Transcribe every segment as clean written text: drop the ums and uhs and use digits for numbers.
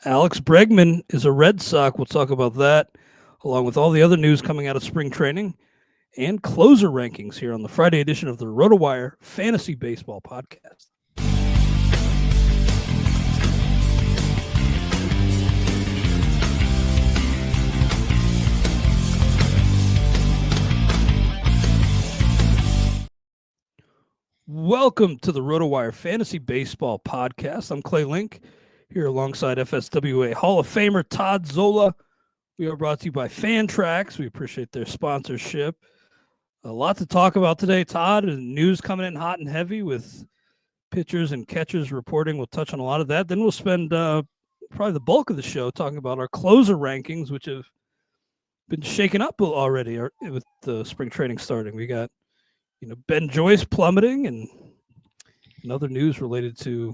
Alex Bregman is a Red Sox. We'll talk about that, along with all the other news coming out of spring training and closer rankings here on the Friday edition of the RotoWire Fantasy Baseball Podcast. Welcome to the RotoWire Fantasy Baseball Podcast. I'm Clay Link, here alongside FSWA Hall of Famer Todd Zola. We are brought to you by Fantrax. We appreciate their sponsorship. A lot to talk about today, Todd, and news coming in hot and heavy with pitchers and catchers reporting. We'll touch on a lot of that. Then we'll spend probably the bulk of the show talking about our closer rankings, which have been shaken up already with the spring training starting. We got Ben Joyce plummeting and other news related to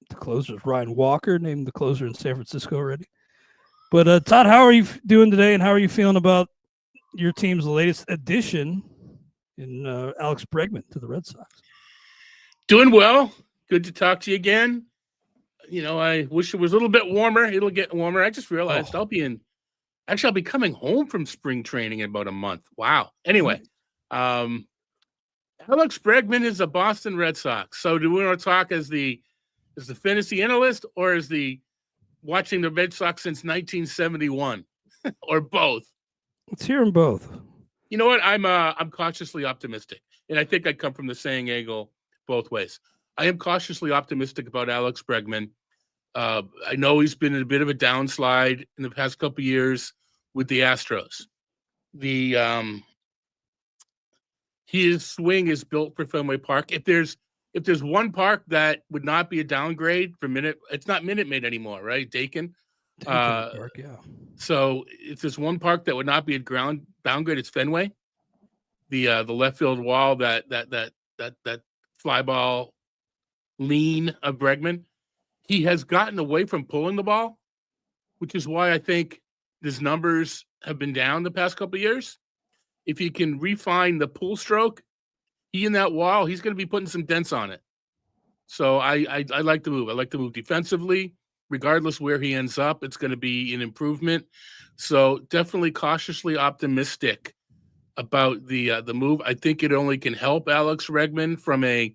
the closers. Ryan Walker named the closer in San Francisco already. But Todd, how are you doing today, and how are you feeling about your team's latest addition in Alex Bregman to the Red Sox? Doing well. Good to talk to you again. I wish it was a little bit warmer. It'll get warmer. I just realized I'll be coming home from spring training in about a month. Wow. Anyway, Alex Bregman is a Boston Red Sox. So do we want to talk as the fantasy analyst or as the watching the Red Sox since 1971 or both? Let's hear them both. You know what? I'm cautiously optimistic. And I think I come from the saying angle both ways. I am cautiously optimistic about Alex Bregman. I know he's been in a bit of a downslide in the past couple of years with the Astros. His swing is built for Fenway Park. If there's one park that would not be a downgrade for it's not Minute Maid anymore, right? Dakin Park, yeah. So if there's one park that would not be a downgrade, it's Fenway. The left field wall, that fly ball lean of Bregman. He has gotten away from pulling the ball, which is why I think his numbers have been down the past couple of years. If he can refine the pull stroke, he in that wall, he's going to be putting some dents on it. So I like the move. I like the move defensively. Regardless where he ends up, it's going to be an improvement. So definitely cautiously optimistic about the move. I think it only can help Alex Bregman from a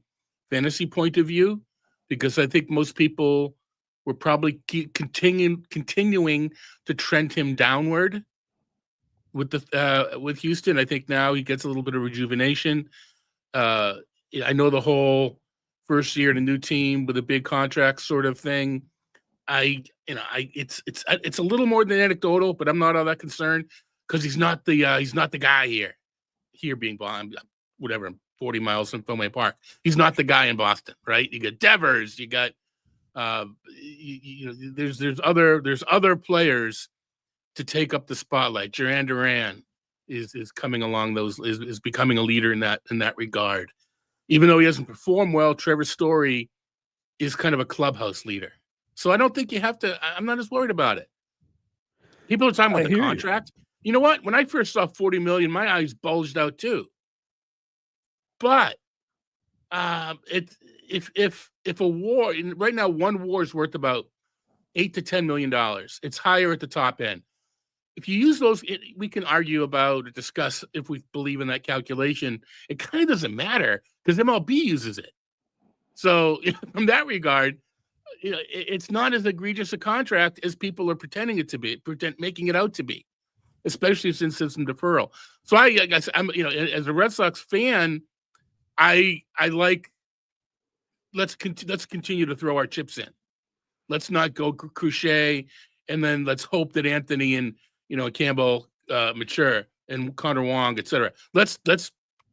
fantasy point of view, because I think most people were probably continuing to trend him downward. With Houston, I think now he gets a little bit of rejuvenation. I know the whole first year in a new team with a big contract sort of thing. It's a little more than anecdotal, but I'm not all that concerned because he's not the guy here. Here being blind, whatever, 40 miles from Fenway Park. He's not the guy in Boston, right? You got Devers, you got there's other players to take up the spotlight. Duran is coming along is becoming a leader in that regard. Even though he hasn't performed well, Trevor Story is kind of a clubhouse leader. So I don't think you have to. I'm not as worried about it. People are talking about the contract. You know what? When I first saw $40 million, my eyes bulged out too. But if a war right now, one war is worth about $8 to $10 million. It's higher at the top end. If you use those, we can argue about or discuss if we believe in that calculation. It kind of doesn't matter because MLB uses it. So from that regard, it's not as egregious a contract as people are pretending it to be, making it out to be, especially since it's in deferral. So I guess I'm, as a Red Sox fan, I like let's continue to throw our chips in. Let's not go crochet, and then let's hope that Anthony and Campbell mature and Connor Wong, etc. Let's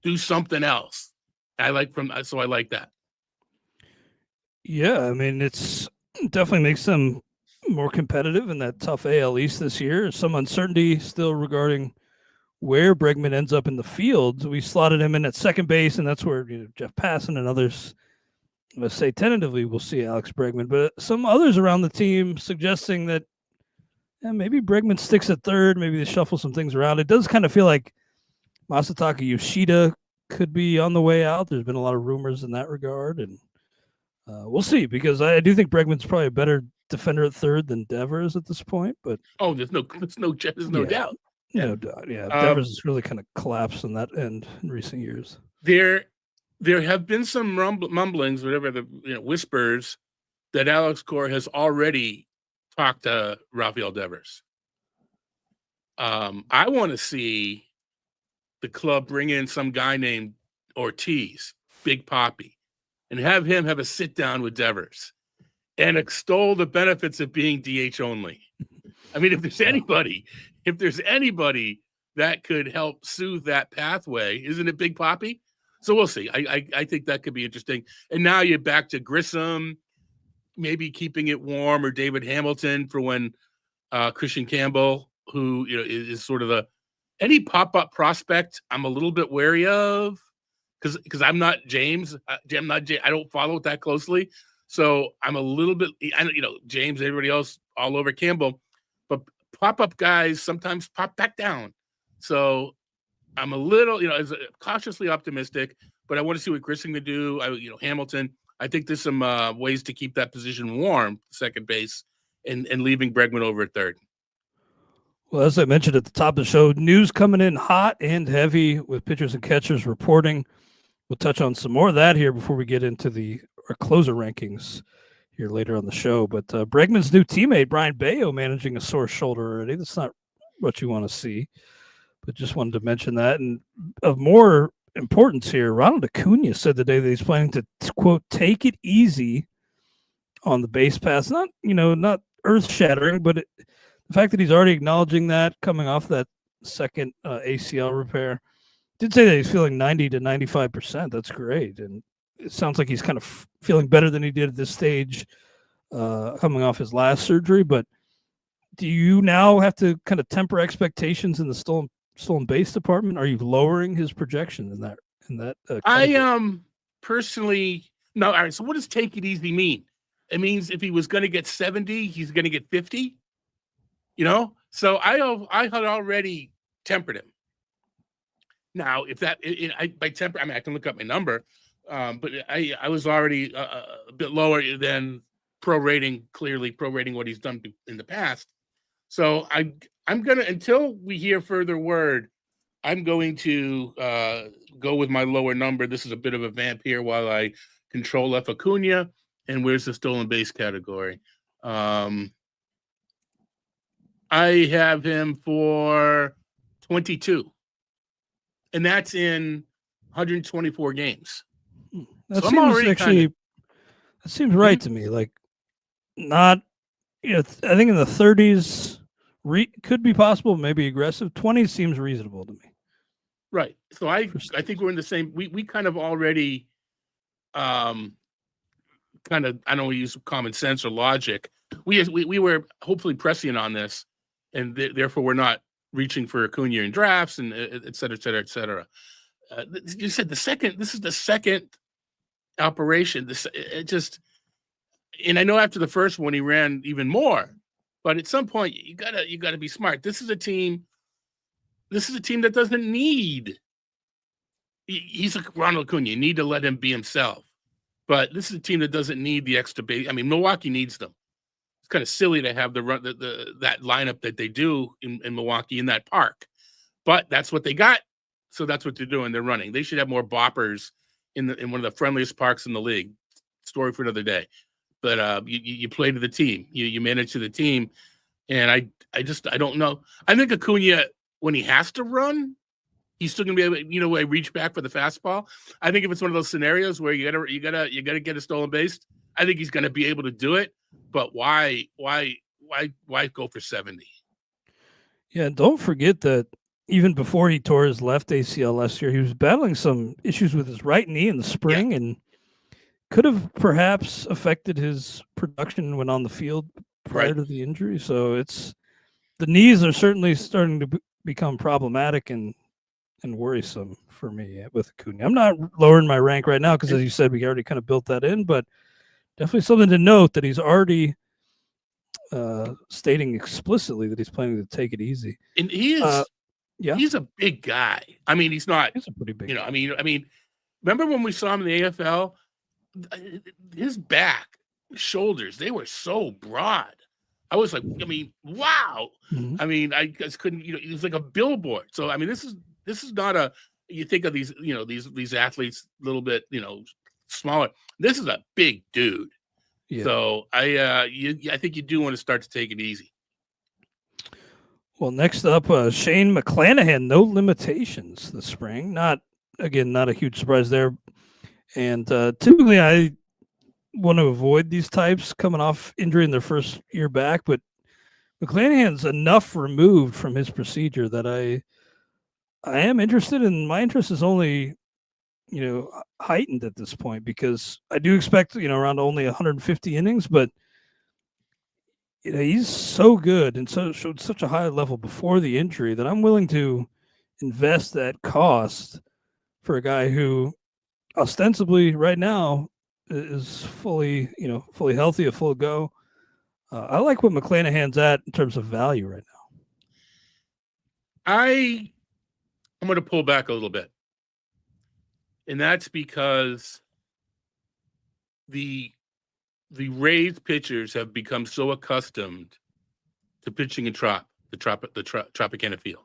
do something else. I like that. Yeah, I mean, it's definitely makes them more competitive in that tough AL East this year. Some uncertainty still regarding where Bregman ends up in the field. We slotted him in at second base, and that's where Jeff Passan and others, let's say tentatively, we'll see Alex Bregman. But some others around the team suggesting that maybe Bregman sticks at third. Maybe they shuffle some things around. It does kind of feel like Masataka Yoshida could be on the way out. There's been a lot of rumors in that regard, and We'll see, because I do think Bregman's probably a better defender at third than Devers at this point. But there's no doubt. No doubt. Yeah, Um, Devers has really kind of collapsed on that end in recent years. There have been some mumblings, whatever the whispers, that Alex Cora has already talked to Rafael Devers. I want to see the club bring in some guy named Ortiz, Big Poppy, and have him have a sit down with Devers and extol the benefits of being DH only. I mean, if there's anybody that could help soothe that pathway, isn't it Big Poppy? So we'll see. I think that could be interesting. And now you're back to Grissom, maybe keeping it warm, or David Hamilton for when Christian Campbell, who is sort of any pop-up prospect I'm a little bit wary of, because I'm not James. I don't follow it that closely, so I'm a little bit. James, everybody else, all over Campbell, but pop-up guys sometimes pop back down. So I'm a little, cautiously optimistic, but I want to see what Grissom can do. Hamilton. I think there's some ways to keep that position warm, second base, and leaving Bregman over at third. Well, as I mentioned at the top of the show, news coming in hot and heavy with pitchers and catchers reporting. We'll touch on some more of that here before we get into our closer rankings here later on the show. But Bregman's new teammate, Brian Bayo, managing a sore shoulder already. That's not what you want to see, but just wanted to mention that. And of more importance here, Ronald Acuna said today that he's planning to, quote, take it easy on the base pass. Not earth-shattering, but the fact that he's already acknowledging that coming off that second ACL repair. Did say that he's feeling 90 to 95%. That's great. And it sounds like he's kind of feeling better than he did at this stage coming off his last surgery. But do you now have to kind of temper expectations in the stolen base department? Are you lowering his projection in that? I personally no. All right. So what does take it easy mean? It means if he was going to get 70, he's going to get 50. So I had already tempered him. Now, if that by temper, I mean I can look up my number, but I was already a bit lower than prorating what he's done in the past. So I'm gonna, until we hear further word, I'm going to go with my lower number. This is a bit of a vamp here while I control F Acuna. And where's the stolen base category? I have him for 22, and that's in 124 games. That seems right to me. Like, not, I think in the 30s could be possible, maybe aggressive. 20 seems reasonable to me. Right. So I think we're in the same. We kind of already, I don't use common sense or logic. We were hopefully prescient on this. And therefore, we're not reaching for Acuna in drafts, and et cetera, et cetera, et cetera. You said this is the second operation. And I know after the first one he ran even more, but at some point you gotta be smart. This is a team that doesn't need. He's like Ronald Acuna. You need to let him be himself. But this is a team that doesn't need the extra base. I mean, Milwaukee needs them. Kind of silly to have that lineup that they do in Milwaukee in that park, but that's what they got. So that's what they're doing. They're running. They should have more boppers in one of the friendliest parks in the league. Story for another day. But you play to the team. You manage to the team, and I don't know. I think Acuna, when he has to run, he's still gonna be able to, reach back for the fastball. I think if it's one of those scenarios where you gotta get a stolen base, I think he's gonna be able to do it. But why go for 70? Yeah, don't forget that even before he tore his left ACL last year, he was battling some issues with his right knee in the spring, and could have perhaps affected his production when on the field prior to the injury. So the knees are certainly starting to become problematic and worrisome for me with Acuna. I'm not lowering my rank right now because, as you said, we already kind of built that in, but definitely something to note that he's already stating explicitly that he's planning to take it easy. And he is, he's a big guy. I mean, he's a pretty big guy. I mean, remember when we saw him in the AFL his back, shoulders, they were so broad. I was like, I mean, wow. Mhm. I mean, I just couldn't, it was like a billboard. So, I mean, this is not a, you think of these, these athletes a little bit, smaller. This is a big dude. Yeah. So I think you do want to start to take it easy. Well, next up, Shane McClanahan, no limitations this spring. Not a huge surprise there. And typically, I want to avoid these types coming off injury in their first year back, but McClanahan's enough removed from his procedure that I am interested, and my interest is only heightened at this point because I do expect around only 150 innings, but he's so good and so showed such a high level before the injury that I'm willing to invest that cost for a guy who ostensibly right now is fully healthy, a full go. I like what McClanahan's at in terms of value right now. I'm going to pull back a little bit, and that's because the Rays pitchers have become so accustomed to pitching in the Tropicana field.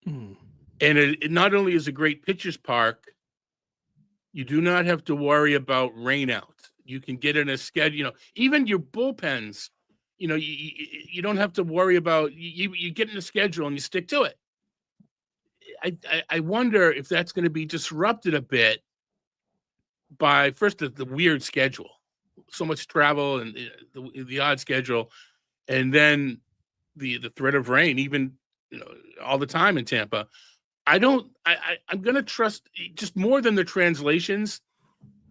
And it not only is a great pitcher's park, you do not have to worry about rainouts. You can get in a schedule, even your bullpens, you don't have to worry about, you get in a schedule and you stick to it. I wonder if that's going to be disrupted a bit by first the weird schedule. So much travel and the odd schedule, and then the threat of rain, even all the time in Tampa. I'm gonna trust just more than the translations.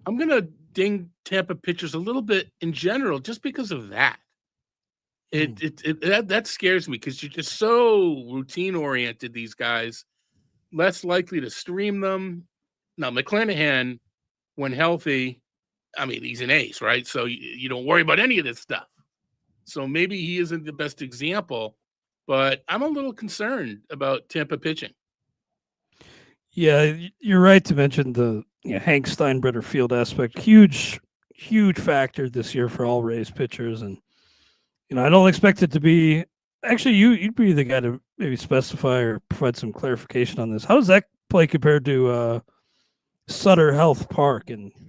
I'm gonna ding Tampa pitchers a little bit in general, just because of that. That scares me because you're just so routine oriented. These guys less likely to stream them. Now McClanahan, when healthy, I mean, he's an ace, right? So you don't worry about any of this stuff. So maybe he isn't the best example, but I'm a little concerned about Tampa pitching. Yeah, you're right to mention the Hank Steinbrenner field aspect. Huge factor this year for all Rays pitchers. And, I don't expect it to be – actually, you'd be the guy to maybe specify or provide some clarification on this. How does that play compared to Sutter Health Park in –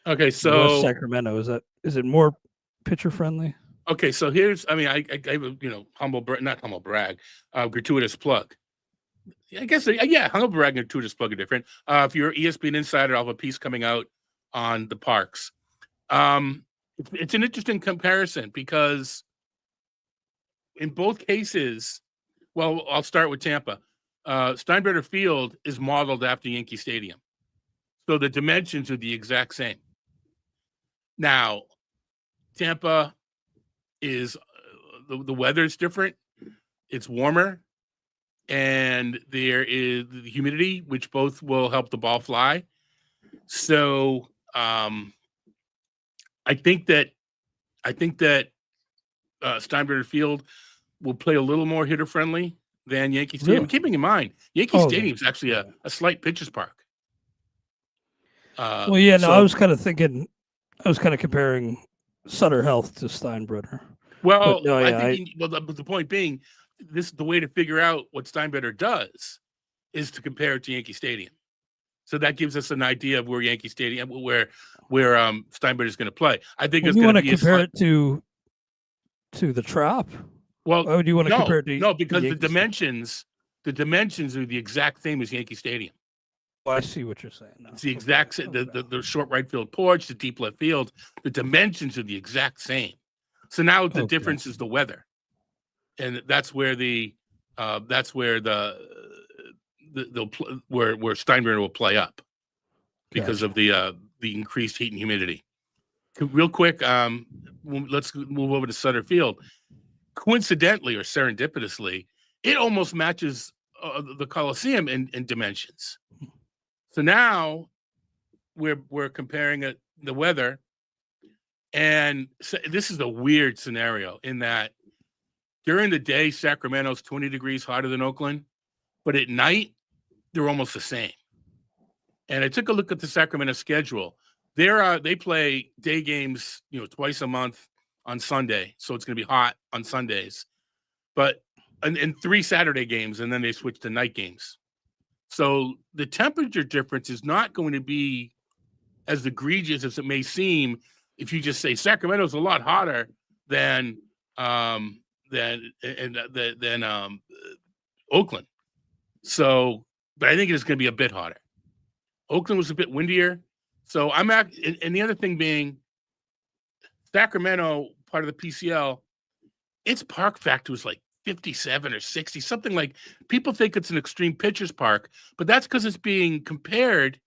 Okay, so West Sacramento, is it more pitcher friendly? Okay, so here's, I gave a not humble brag, gratuitous plug. I guess humble brag and gratuitous plug are different. If you're ESPN Insider, I'll have a piece coming out on the parks. It's an interesting comparison because in both cases, well, I'll start with Tampa. Steinbrenner Field is modeled after Yankee Stadium, so the dimensions are the exact same. Now, Tampa is the weather's different. It's warmer, and there is the humidity, which both will help the ball fly. So, I think that Steinbrenner Field will play a little more hitter friendly than Yankee Stadium. Really? Keeping in mind, Yankee Stadium is actually a slight pitcher's park. I was kind of comparing Sutter Health to Steinbrenner. Well, the point being, the way to figure out what Steinbrenner does is to compare it to Yankee Stadium. So that gives us an idea of where Yankee Stadium, where Steinbrenner is going to play. I think it's going to be compare it to the Trop. Well, why would you want to compare it to? No, because the dimensions are the exact same as Yankee Stadium. Well, I see what you're saying. No. It's the exact the short right field porch, the deep left field. The dimensions are the exact same. So now the difference is the weather, and that's where where Steinbrenner will play up because of the increased heat and humidity. Real quick, let's move over to Sutter Field. Coincidentally or serendipitously, it almost matches the Coliseum in dimensions. So now we're comparing the weather, and so this is a weird scenario in that during the day Sacramento's 20 degrees hotter than Oakland, but at night they're almost the same. And I took a look at the Sacramento schedule. They play day games, twice a month on Sunday, so it's going to be hot on Sundays, but and 3 Saturday games, and then they switch to night games. So the temperature difference is not going to be as egregious as it may seem if you just say Sacramento's a lot hotter than Oakland. So, but I think it's going to be a bit hotter. Oakland was a bit windier. So and the other thing being Sacramento, part of the PCL, its park factor was like 57 or 60, something like. People think it's an extreme pitchers park, but that's because it's being compared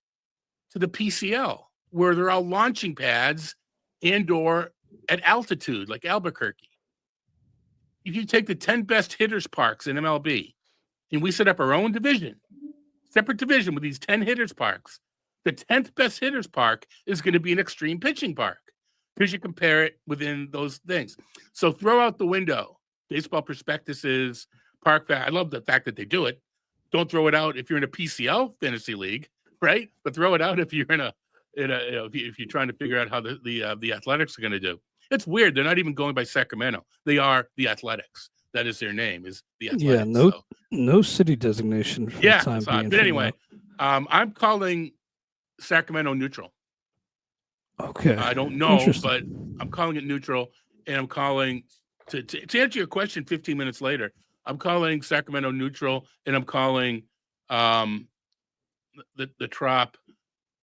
to the PCL, where they're all launching pads and/or at altitude, like Albuquerque. If you take the 10 best hitters parks in MLB, and we set up our own division, separate division with these 10 hitters parks, the 10th best hitters park is going to be an extreme pitching park because you compare it within those things. So throw out the window baseball prospectuses, park fact. I love the fact that they do it. Don't throw it out if you're in a PCL fantasy league, right? But throw it out if you're if you're trying to figure out how the Athletics are going to do. It's weird. They're not even going by Sacramento. They are the Athletics. That is their name. Is the Athletics. Yeah, no city designation for the time being. But anyway, I'm calling Sacramento neutral. Okay. I don't know, but I'm calling it neutral, and I'm calling to answer your question 15 minutes later. I'm calling Sacramento neutral, and I'm calling the Trop,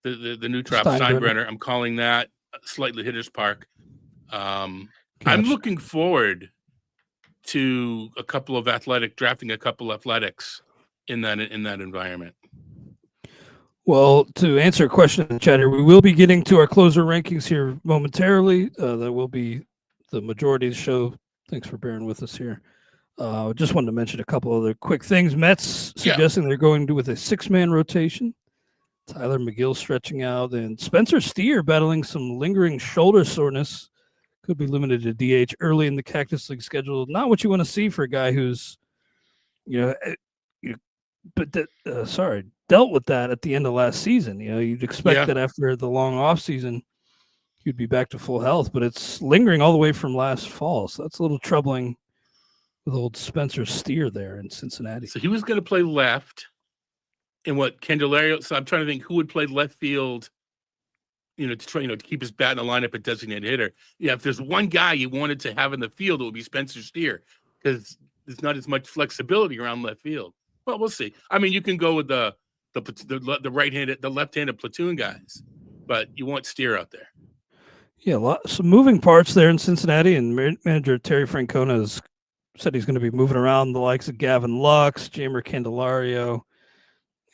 the new Trop Steinbrenner. I'm calling that slightly hitters park. I'm looking forward to drafting a couple athletics in that environment. Well, to answer a question in the chat here, we will be getting to our closer rankings here momentarily. That will be the majority of the show. Thanks for bearing with us here. Just wanted to mention a couple other quick things. Mets suggesting they're going with a 6-man rotation. Tyler McGill stretching out, and Spencer Steer battling some lingering shoulder soreness. Could be limited to DH early in the Cactus League schedule. Not what you want to see for a guy who's, dealt with that at the end of last season. You'd expect that after the long off season, he'd be back to full health, but it's lingering all the way from last fall. So that's a little troubling with old Spencer Steer there in Cincinnati. So he was going to play left, and Candelario. So I'm trying to think who would play left field. To try, to keep his bat in the lineup at designated hitter. Yeah, if there's one guy you wanted to have in the field, it would be Spencer Steer because there's not as much flexibility around left field. Well, we'll see. I mean, you can go with the right-handed, the left-handed platoon guys, but you want Steer out there. Yeah, some moving parts there in Cincinnati, and manager Terry Francona has said he's going to be moving around the likes of Gavin Lux, Jamer Candelario,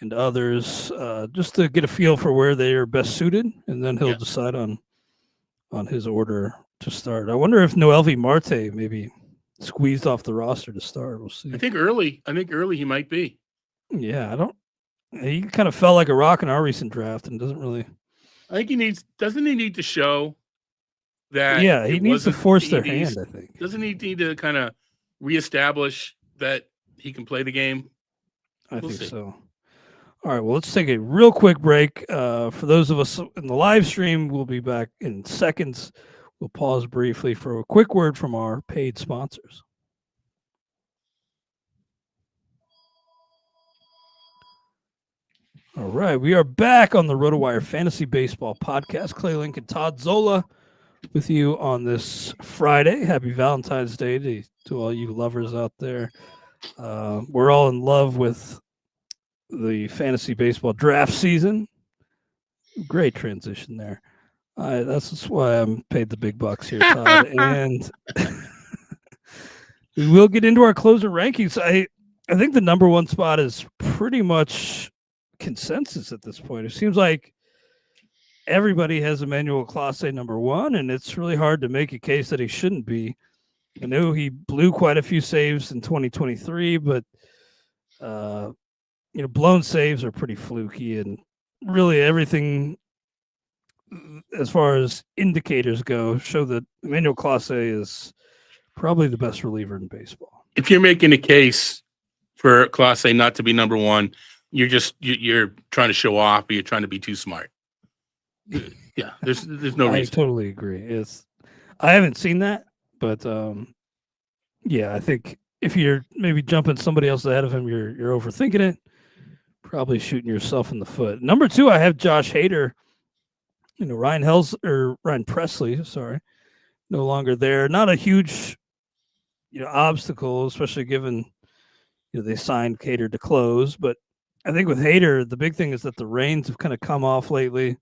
and others, just to get a feel for where they are best suited, and then he'll decide on his order to start. I wonder if Noelvi Marte maybe squeezed off the roster to start. We'll see. I think early he might be. Yeah, he kind of fell like a rock in our recent draft and doesn't really. I think doesn't he need to show that? Yeah, he needs to force their hand, I think. Doesn't he need to kind of reestablish that he can play the game? I think so. All right, well, let's take a real quick break. For those of us in the live stream, we'll be back in seconds. We'll pause briefly for a quick word from our paid sponsors. All right, we are back on the RotoWire Fantasy Baseball Podcast. Clay Link and Todd Zola with you on this Friday. Happy Valentine's Day to all you lovers out there. We're all in love with the fantasy baseball draft season. Great transition there. That's why I'm paid the big bucks here, Todd. And we will get into our closer rankings. I think the number one spot is pretty much consensus at this point. It seems like everybody has Emmanuel Clase number one, and it's really hard to make a case that he shouldn't be. I know he blew quite a few saves in 2023, but blown saves are pretty fluky, and really everything as far as indicators go show that Emmanuel Clase is probably the best reliever in baseball. If you're making a case for Clase not to be number one, you're trying to show off, or you're trying to be too smart. Yeah, there's no I reason. totally agree. I haven't seen that, but yeah, I think if you're maybe jumping somebody else ahead of him, you're overthinking it. Probably shooting yourself in the foot. Number 2, I have Josh Hader. Ryan Presley. Sorry, no longer there. Not a huge obstacle, especially given they signed Hader to close. But I think with Hader, the big thing is that the reins have kind of come off lately.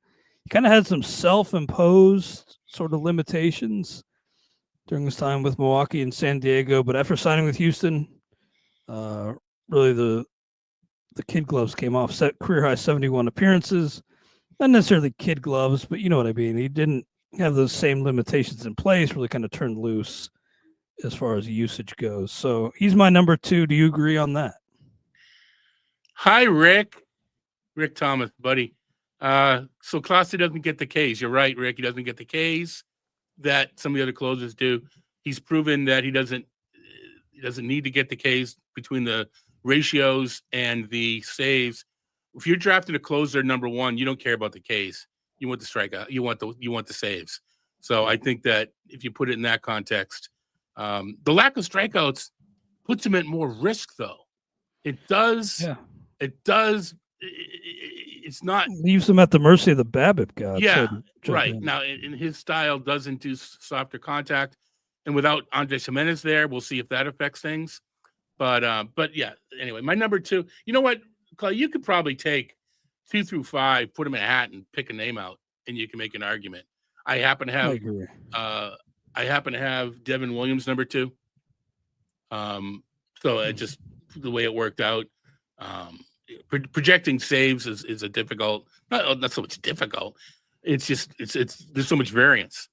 He kind of had some self-imposed sort of limitations during his time with Milwaukee and San Diego, but after signing with Houston, really the kid gloves came off. Set career high 71 appearances. Not necessarily kid gloves, but you know what I mean. He didn't have those same limitations in place. Really kind of turned loose as far as usage goes. So he's my number 2. Do you agree on that? Hi, Rick Thomas, buddy. So Clase doesn't get the Ks. You're right, Rick. He doesn't get the Ks that some of the other closers do. He's proven that he doesn't need to get the Ks between the ratios and the saves. If you're drafting a closer number 1, you don't care about the Ks. You want the strikeout. You want the saves. So I think that if you put it in that context, the lack of strikeouts puts him at more risk, though. It does. Yeah. It does. It's not leaves him at the mercy of the BABIP god. Yeah, right. Now, in his style, doesn't do softer contact, and without Andres Jimenez there, we'll see if that affects things. But yeah. Anyway, my number 2. You know what, Clay? You could probably take 2 through 5, put them in a hat, and pick a name out, and you can make an argument. I happen to have Devin Williams number 2. So it just the way it worked out. Projecting saves is a difficult, not so much difficult. It's just there's so much variance.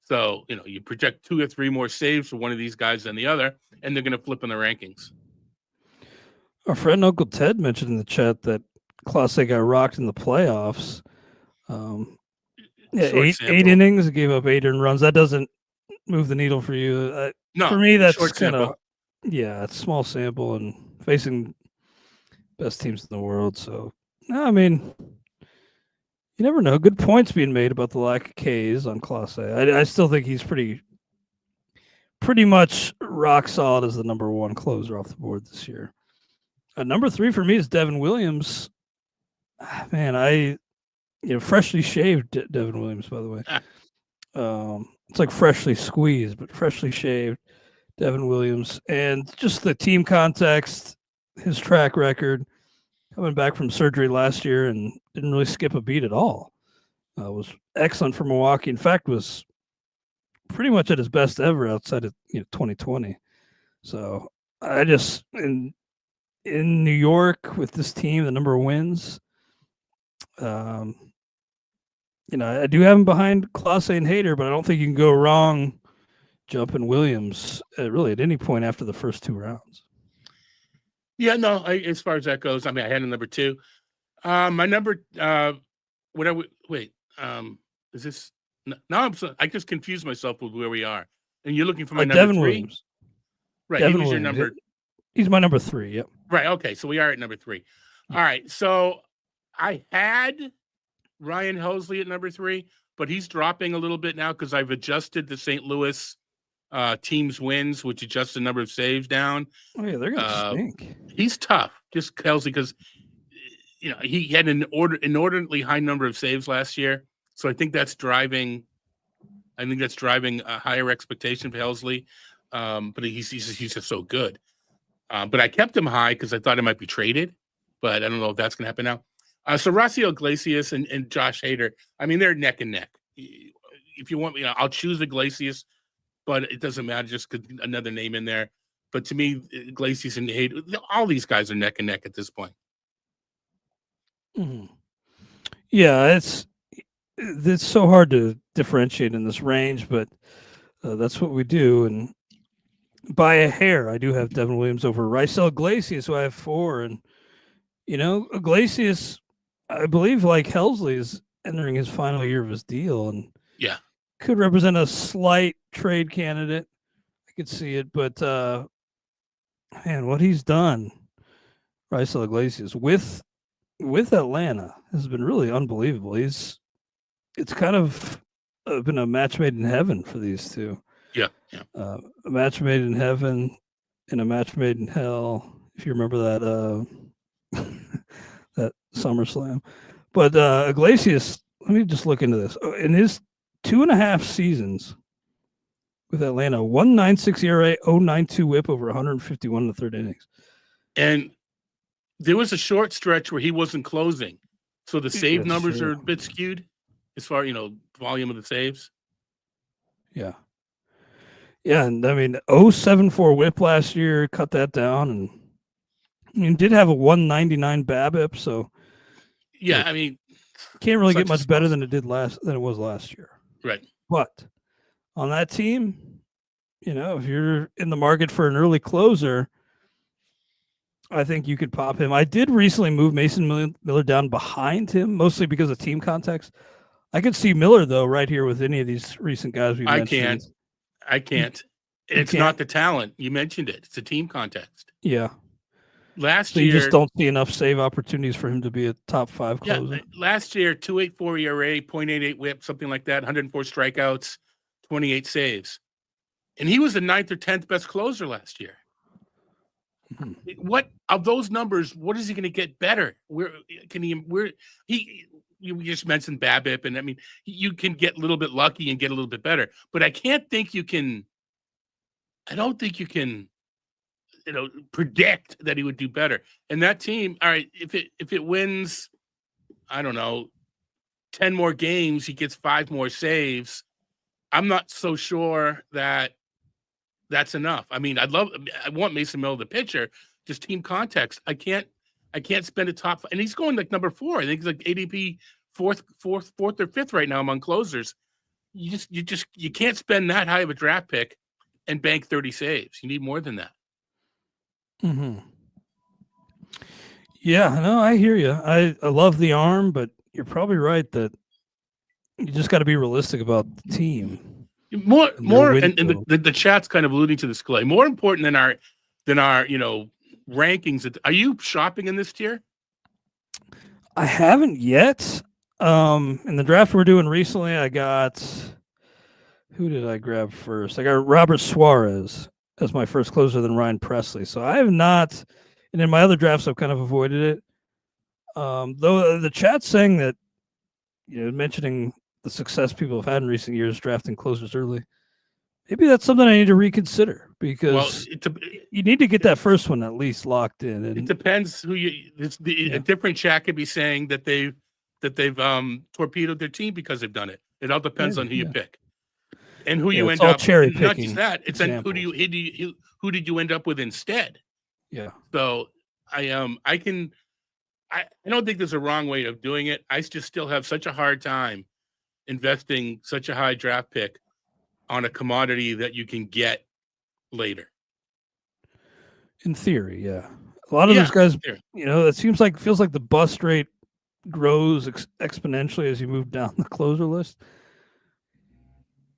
So you project 2 or 3 more saves for one of these guys than the other, and they're going to flip in the rankings. Our friend Uncle Ted mentioned in the chat that Clase got rocked in the playoffs. Eight innings, gave up 8 earned runs. That doesn't move the needle for you. No, for me that's kind of it's small sample and facing best teams in the world. So, I mean, you never know. Good points being made about the lack of Ks on Clase. I still think he's pretty much rock solid as the number 1 closer off the board this year. Number 3 for me is Devin Williams. Man, freshly shaved Devin Williams, by the way. It's like freshly squeezed, but freshly shaved Devin Williams. And just the team context, his track record, coming back from surgery last year and didn't really skip a beat at all. Was excellent for Milwaukee. In fact, was pretty much at his best ever outside of 2020. So I just in New York with this team, the number of wins. I do have him behind Clase and Hader, but I don't think you can go wrong jumping Williams really at any point after the first 2 rounds. Yeah, no. As far as that goes, I had him number 2. My number. Wait. Is this now? I just confused myself with where we are, and you're looking for my number Devin 3. Williams. Right, Devin he was Williams. your number. He's my number 3. Yep. Right. Okay, so we are at number 3. All right. So I had Ryan Helsley at number 3, but he's dropping a little bit now because I've adjusted the St. Louis team's wins, which adjusts the number of saves down. Oh yeah, they're gonna stink. He's tough, just Helsley, because he had an inordinately high number of saves last year, so I think that's driving a higher expectation for Helsley. But he's just so good. But I kept him high because I thought he might be traded, but I don't know if that's going to happen now. So Raisel Iglesias and Josh Hader, they're neck and neck. If you want me, I'll choose Iglesias, but it doesn't matter, just another name in there. But to me, Iglesias and Hader, all these guys are neck and neck at this point. Mm-hmm. Yeah, it's so hard to differentiate in this range, but that's what we do. And by a hair, I do have Devin Williams over Raisel Iglesias, who I have 4. And, Iglesias, I believe, like Helsley, is entering his final year of his deal and could represent a slight trade candidate. I could see it, but man, what he's done, Raisel Iglesias, with Atlanta has been really unbelievable. He's it's kind of been a match made in heaven for these two. Yeah. A match made in heaven and a match made in hell. If you remember that that SummerSlam. But Iglesias, let me just look into this. In his 2.5 seasons with Atlanta, 1.96 ERA, 0.92 WHIP over 151 in the third innings. And there was a short stretch where he wasn't closing, so the save numbers are a bit skewed as far volume of the saves. Yeah, and I mean 0.74 WHIP last year, cut that down, and I mean did have a 1.99 BABIP, so yeah, I mean can't really get much better than it was last year. Right. But on that team, if you're in the market for an early closer, I think you could pop him. I did recently move Mason Miller down behind him, mostly because of team context. I could see Miller, though, right here with any of these recent guys we mentioned. I can't. It's not the talent. You mentioned it. It's a team context. Yeah. Last year, you just don't see enough save opportunities for him to be a top 5 closer. Yeah, last year, 2.84 ERA, 0.88 WHIP, something like that, 104 strikeouts, 28 saves. And he was the 9th or 10th best closer last year. What of those numbers? What is he going to get better? You just mentioned BABIP, and I mean you can get a little bit lucky and get a little bit better, but I don't think you can predict that he would do better. And that team, all right, if it wins, I don't know, 10 more games, he gets 5 more saves. I'm not so sure that that's enough. I mean, I want Mason Miller the pitcher, just team context. I can't spend a top, and he's going like number 4. I think he's like ADP fourth or 5th right now among closers. You can't spend that high of a draft pick and bank 30 saves. You need more than that. Mm-hmm. Yeah, no, I hear you. I love the arm, but you're probably right that you just got to be realistic about the team. More, and the chat's kind of alluding to this, Clay. More important than our rankings. Are you shopping in this tier? I haven't yet. In the draft we're doing recently, I got, who did I grab first? I got Robert Suarez as my first closer, than Ryan Presley. So I have not, and in my other drafts I've kind of avoided it. Though the chat's saying that, mentioning the success people have had in recent years drafting closers early, maybe that's something I need to reconsider, because you need to get that first one at least locked in. And it depends who you. A different chat could be saying that they've torpedoed their team because they've done it. It all depends on who you pick and who you end up. Cherry picking. Not just that; it's then who did you end up with instead? Yeah. So I don't think there's a wrong way of doing it. I just still have such a hard time investing such a high draft pick on a commodity that you can get later. In theory, yeah. A lot of those guys, it feels like the bust rate grows exponentially as you move down the closer list.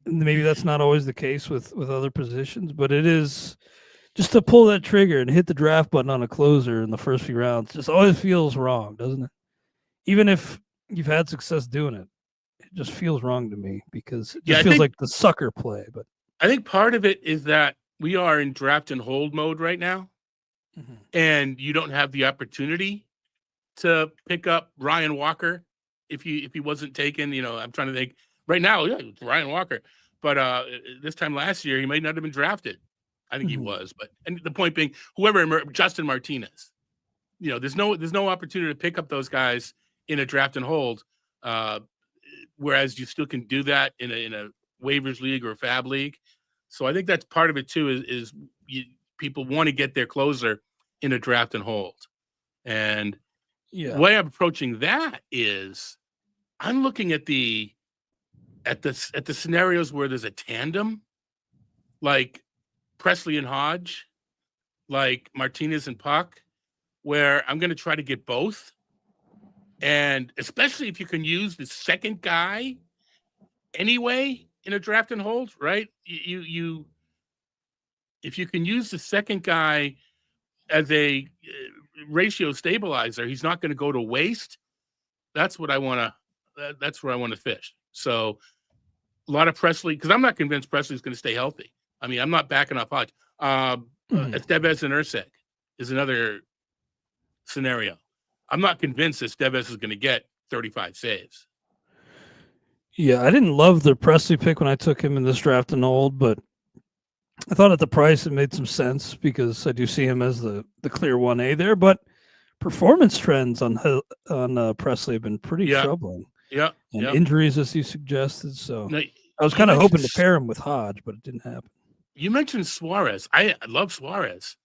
And maybe that's not always the case with other positions, but it is just to pull that trigger and hit the draft button on a closer in the first few rounds. Just always feels wrong, doesn't it? Even if you've had success doing it. It just feels wrong to me, because it just feels like the sucker play. But I think part of it is that we are in draft and hold mode right now, and you don't have the opportunity to pick up Ryan Walker if he wasn't taken. I'm trying to think right now. Yeah, it's Ryan Walker, but this time last year he might not have been drafted. I think he was, and the point being, Justin Martinez. There's no opportunity to pick up those guys in a draft and hold. Whereas you still can do that in a waivers league or a fab league. So I think that's part of it too, is people want to get their closer in a draft and hold. And the way I'm approaching that is I'm looking at the scenarios where there's a tandem, like Presley and Hodge, like Martinez and Puck, where I'm going to try to get both. And especially if you can use the second guy anyway in a draft and hold, right? If you can use the second guy as a ratio stabilizer, he's not going to go to waste. That's what I want to. That's where I want to fish. So a lot of Presley, because I'm not convinced Presley's going to stay healthy. I mean, I'm not backing off Hodge. Estevez and Ursic is another scenario. I'm not convinced Estevez is going to get 35 saves. Yeah, I didn't love the Presley pick when I took him in this draft and old, but I thought at the price it made some sense because I do see him as the clear 1A there. But performance trends on Presley have been pretty troubling. Yeah. And injuries, as you suggested. So now, I was kind of hoping to pair him with Hodge, but it didn't happen. You mentioned Suarez. I love Suarez.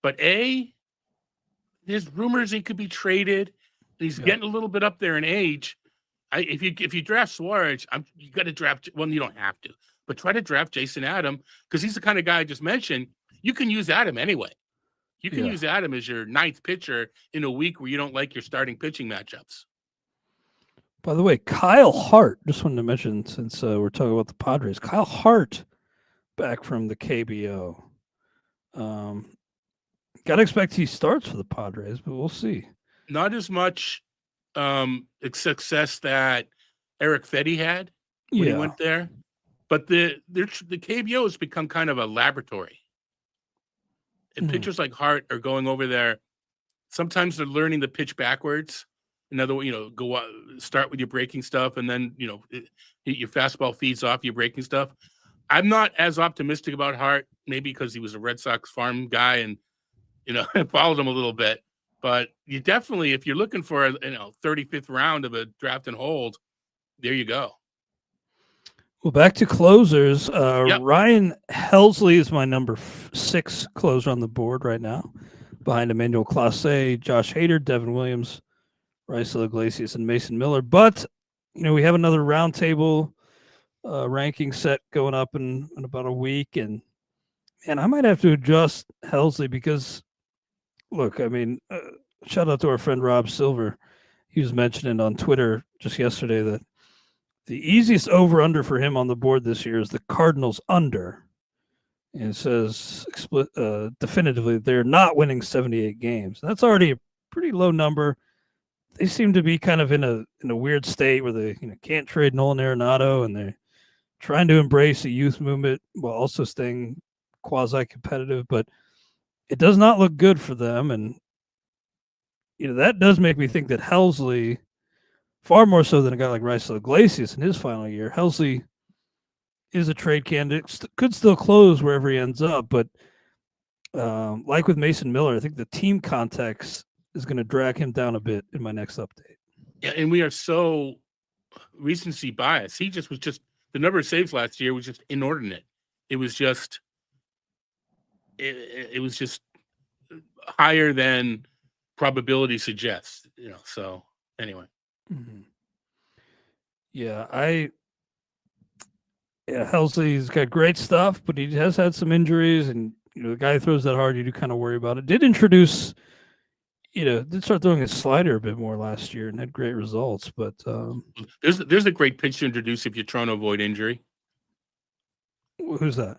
But there's rumors he could be traded. He's getting a little bit up there in age. If you draft Suarez, you got to draft. Well, you don't have to, but try to draft Jason Adam because he's the kind of guy I just mentioned. You can use Adam anyway. You can use Adam as your ninth pitcher in a week where you don't like your starting pitching matchups. By the way, Kyle Hart, just wanted to mention since we're talking about the Padres, Kyle Hart back from the KBO. Got to expect he starts for the Padres, but we'll see. Not as much success that Eric Fetty had when he went there, but the KBO has become kind of a laboratory. And pitchers like Hart are going over there. Sometimes they're learning the pitch backwards. In other words, go out, start with your breaking stuff, and then your fastball feeds off your breaking stuff. I'm not as optimistic about Hart, maybe because he was a Red Sox farm guy and followed him a little bit. But you definitely, if you're looking for a 35th round of a draft and hold, there you go. Well, back to closers. Ryan Helsley is my number 6 closer on the board right now, behind Emmanuel Clase, Josh Hader, Devin Williams, Raisel Iglesias, and Mason Miller. But we have another roundtable ranking set going up in about a week, and I might have to adjust Helsley because, look, I mean, shout out to our friend Rob Silver. He was mentioning on Twitter just yesterday that the easiest over-under for him on the board this year is the Cardinals under. And it says definitively they're not winning 78 games. That's already a pretty low number. They seem to be kind of in a weird state where they can't trade Nolan Arenado, and they're trying to embrace a youth movement while also staying quasi-competitive. But it does not look good for them, and that does make me think that Helsley, far more so than a guy like Raisel Iglesias in his final year, Helsley is a trade candidate, could still close wherever he ends up, but like with Mason Miller, I think the team context is going to drag him down a bit in my next update. Yeah, and we are so recency biased. He was just the number of saves last year was just inordinate. It was just it was just higher than probability suggests. So anyway. Mm-hmm. Helsley's got great stuff, but he has had some injuries, and the guy who throws that hard, you do kind of worry about it. Did start throwing his slider a bit more last year and had great results. But there's a great pitch to introduce if you're trying to avoid injury. Who's that?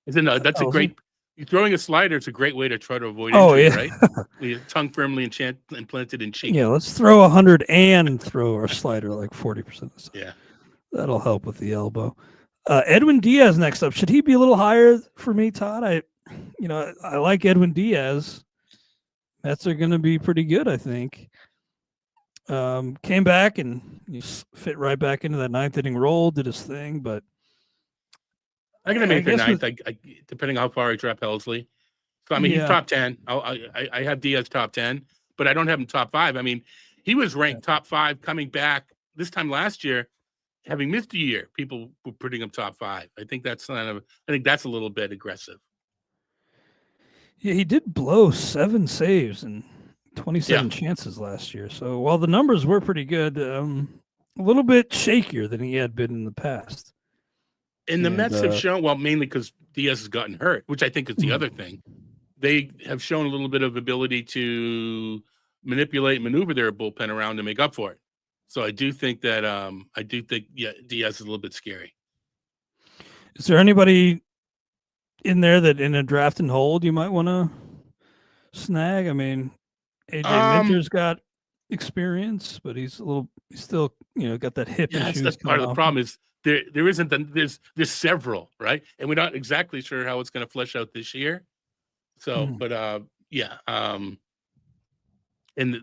That's a great. You're throwing a slider. It's a great way to try to avoid injury, right? With your tongue firmly implanted in cheek. Yeah, let's throw 100 and throw our slider like 40% of the time. Yeah, that'll help with the elbow. Edwin Diaz next up. Should he be a little higher for me, Todd? I like Edwin Diaz. Mets are going to be pretty good, I think. Came back and fit right back into that ninth inning role, did his thing, but I'm going to make the ninth, depending on how far I drop Helsley. So, I mean, he's top 10. I have Diaz top 10, but I don't have him top 5. I mean, he was ranked top 5 coming back this time last year, having missed a year. People were putting him top 5. I think that's a little bit aggressive. Yeah, he did blow 7 saves and 27 chances last year. So while the numbers were pretty good, a little bit shakier than he had been in the past. And the Mets have shown, well, mainly because Diaz has gotten hurt, which I think is the other thing. They have shown a little bit of ability to maneuver their bullpen around to make up for it. So I do think that Diaz is a little bit scary. Is there anybody in there that in a draft and hold you might want to snag? I mean, AJ Minter's got experience, but he's still, got that hip issue. That's part of the problem is there isn't there's several, right? And we're not exactly sure how it's going to flesh out this year. So, but and the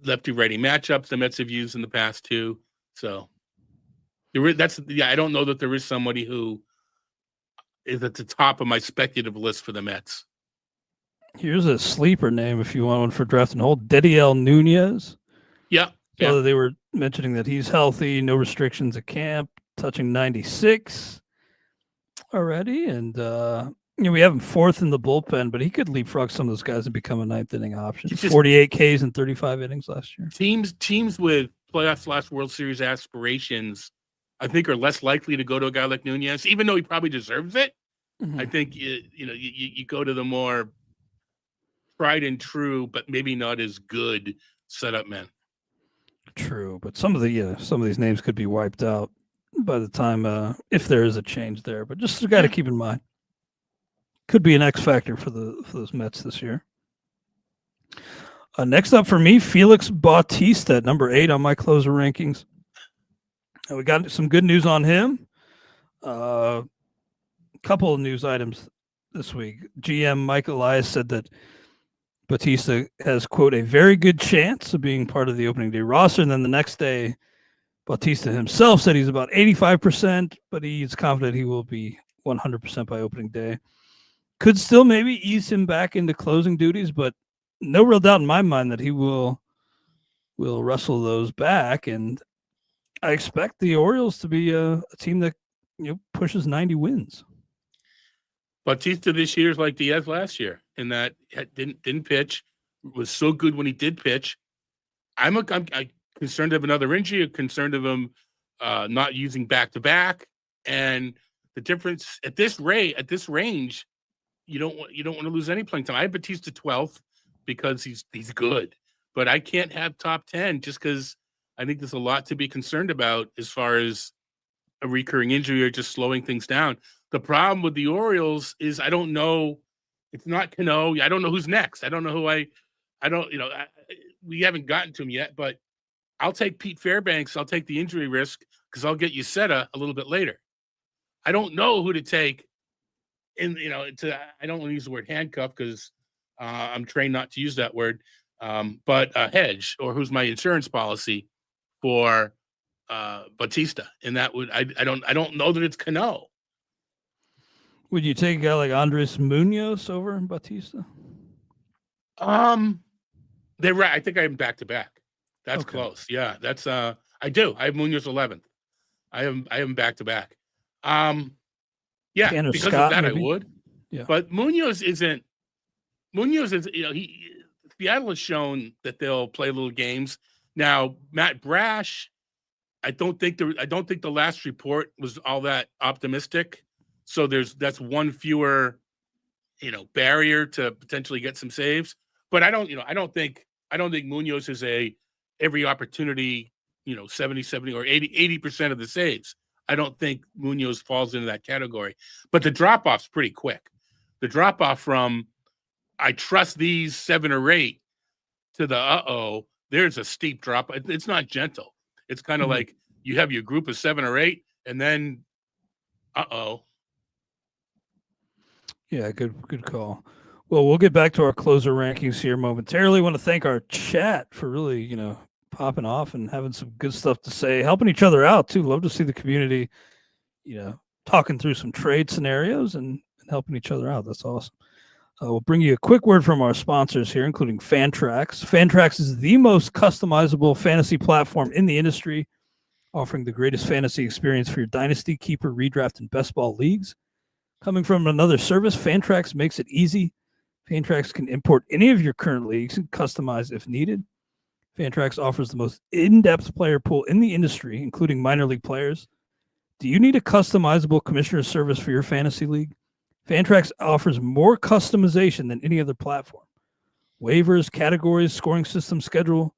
lefty righty matchups the Mets have used in the past too. So I don't know that there is somebody who is at the top of my speculative list for the Mets. Here's a sleeper name if you want one for draft and hold. Dediel Nunez. Yeah. So they were mentioning that he's healthy, no restrictions at camp, touching 96 already. And, we have him fourth in the bullpen, but he could leapfrog some of those guys and become a ninth inning option. 48 Ks in 35 innings last year. Teams with playoff / World Series aspirations, I think, are less likely to go to a guy like Nunez, even though he probably deserves it. I think, you go to the more tried and true, but maybe not as good setup men. True, but some of these names could be wiped out by the time if there is a change there. But just a guy to keep in mind. Could be an X factor for those Mets this year. Next up for me, Felix Bautista at number 8 on my closer rankings. We got some good news on him. Couple of news items this week. GM Mike Elias said that Bautista has, quote, a very good chance of being part of the opening day roster. And then the next day, Bautista himself said he's about 85%, but he's confident he will be 100% by opening day. Could still maybe ease him back into closing duties, but no real doubt in my mind that he will wrestle those back. And I expect the Orioles to be a team that pushes 90 wins. Bautista this year is like Diaz last year in that didn't pitch, was so good when he did pitch. I'm concerned of another injury, concerned of him not using back-to-back, and the difference at this range, you don't want to lose any playing time. I have Bautista 12th because he's good, but I can't have top 10 just because I think there's a lot to be concerned about as far as a recurring injury or just slowing things down. The problem with the Orioles is I don't know. It's not Cano. I don't know who's next. I don't know who we haven't gotten to him yet, but I'll take Pete Fairbanks. I'll take the injury risk because I'll get Uceta a little bit later. I don't know who to take. I don't want to use the word handcuff because I'm trained not to use that word, but hedge, or who's my insurance policy for Bautista. And that would, I don't know that it's Cano. Would you take a guy like Andres Munoz over Bautista? They're right. I think I have back to back. That's okay. Close. Yeah, that's I do. I have Munoz 11th. I have him back to back. Yeah, Tanner because Scott, of that maybe? I would. Yeah. But Munoz is Seattle has shown that they'll play little games. Now, Matt Brash, I don't think the last report was all that optimistic. So that's one fewer, barrier to potentially get some saves. But I don't think Munoz is every opportunity, 70 or 80% of the saves. I don't think Munoz falls into that category. But the drop-off's pretty quick. The drop-off from I trust these 7 or 8 to the there's a steep drop. It's not gentle. It's kind of like you have your group of 7 or 8, and then Yeah, good call. Well, we'll get back to our closer rankings here momentarily. I want to thank our chat for really, popping off and having some good stuff to say, helping each other out too. Love to see the community, talking through some trade scenarios and helping each other out. That's awesome. We'll bring you a quick word from our sponsors here, including Fantrax. Fantrax is the most customizable fantasy platform in the industry, offering the greatest fantasy experience for your dynasty, keeper, redraft, and best ball leagues. Coming from another service, Fantrax makes it easy. Fantrax can import any of your current leagues and customize if needed. Fantrax offers the most in-depth player pool in the industry, including minor league players. Do you need a customizable commissioner service for your fantasy league? Fantrax offers more customization than any other platform. Waivers, categories, scoring system, schedule.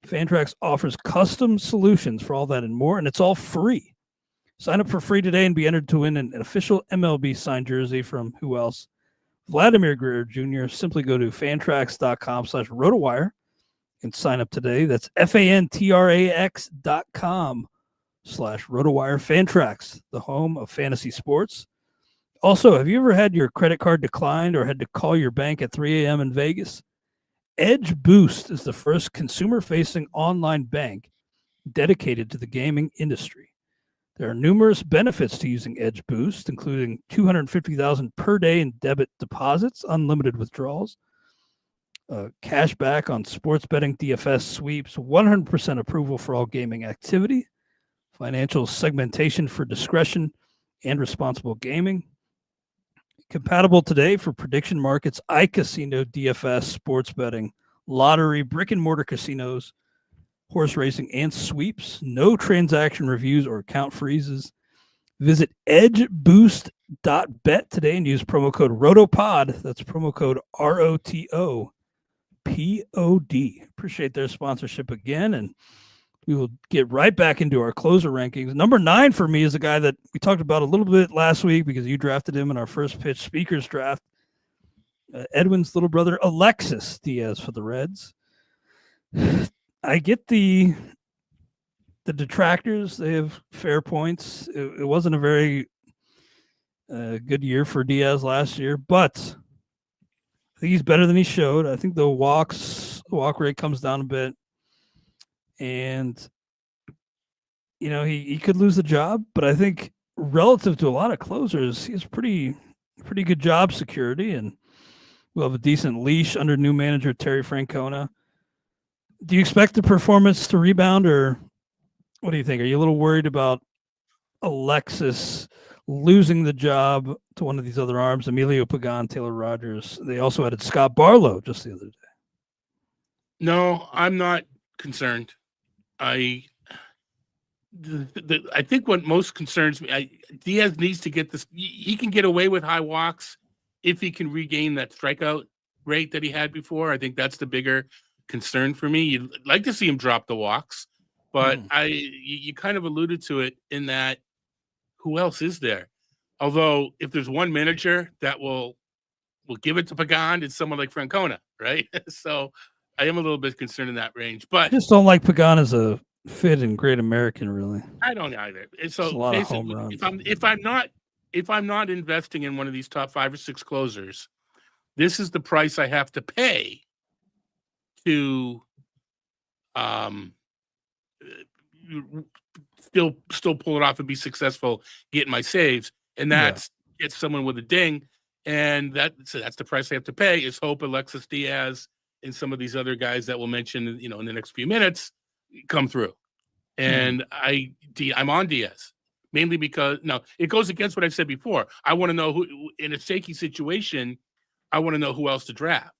Fantrax offers custom solutions for all that and more, and it's all free. Sign up for free today and be entered to win an official MLB signed jersey from who else? Vladimir Guerrero Jr. Simply go to fantrax.com/rotowire and sign up today. That's fantrax.com/RotoWire Fantrax, the home of fantasy sports. Also, have you ever had your credit card declined or had to call your bank at 3 a.m. in Vegas? Edge Boost is the first consumer-facing online bank dedicated to the gaming industry. There are numerous benefits to using Edge Boost, including $250,000 per day in debit deposits, unlimited withdrawals, cash back on sports betting DFS sweeps, 100% approval for all gaming activity, financial segmentation for discretion and responsible gaming. Compatible today for prediction markets, iCasino, DFS, sports betting, lottery, brick and mortar casinos, horse racing, and sweeps. No transaction reviews or account freezes. Visit edgeboost.bet today and use promo code ROTOPOD. That's promo code ROTOPOD. Appreciate their sponsorship again, and we will get right back into our closer rankings. Number 9 for me is a guy that we talked about a little bit last week because you drafted him in our first pitch speakers draft. Edwin's little brother, Alexis Diaz for the Reds. I get the detractors. They have fair points. It wasn't a very good year for Diaz last year, but I think he's better than he showed. I think the walk rate comes down a bit. And, he could lose the job, but I think relative to a lot of closers, he has pretty good job security, and we'll have a decent leash under new manager Terry Francona. Do you expect the performance to rebound, or what do you think? Are you a little worried about Alexis losing the job to one of these other arms, Emilio Pagan, Taylor Rogers? They also added Scott Barlow just the other day. No, I'm not concerned. I think what most concerns me, Diaz needs to get this. He can get away with high walks if he can regain that strikeout rate that he had before. I think that's the bigger concern for me. You'd like to see him drop the walks, but you kind of alluded to it in that who else is there? Although if there's one manager that will give it to Pagan, it's someone like Francona, right? So I am a little bit concerned in that range, but I just don't like Pagan as a fit in Great American, really. I don't either. And so basically, if I'm not investing in one of these top 5 or 6 closers, this is the price I have to pay to still pull it off and be successful, get my saves, and that's get someone with a ding, and that's the price I have to pay. Is hope Alexis Diaz and some of these other guys that we'll mention, in the next few minutes, come through. And I'm on Diaz mainly because it goes against what I've said before. I want to know who in a shaky situation. I want to know who else to draft.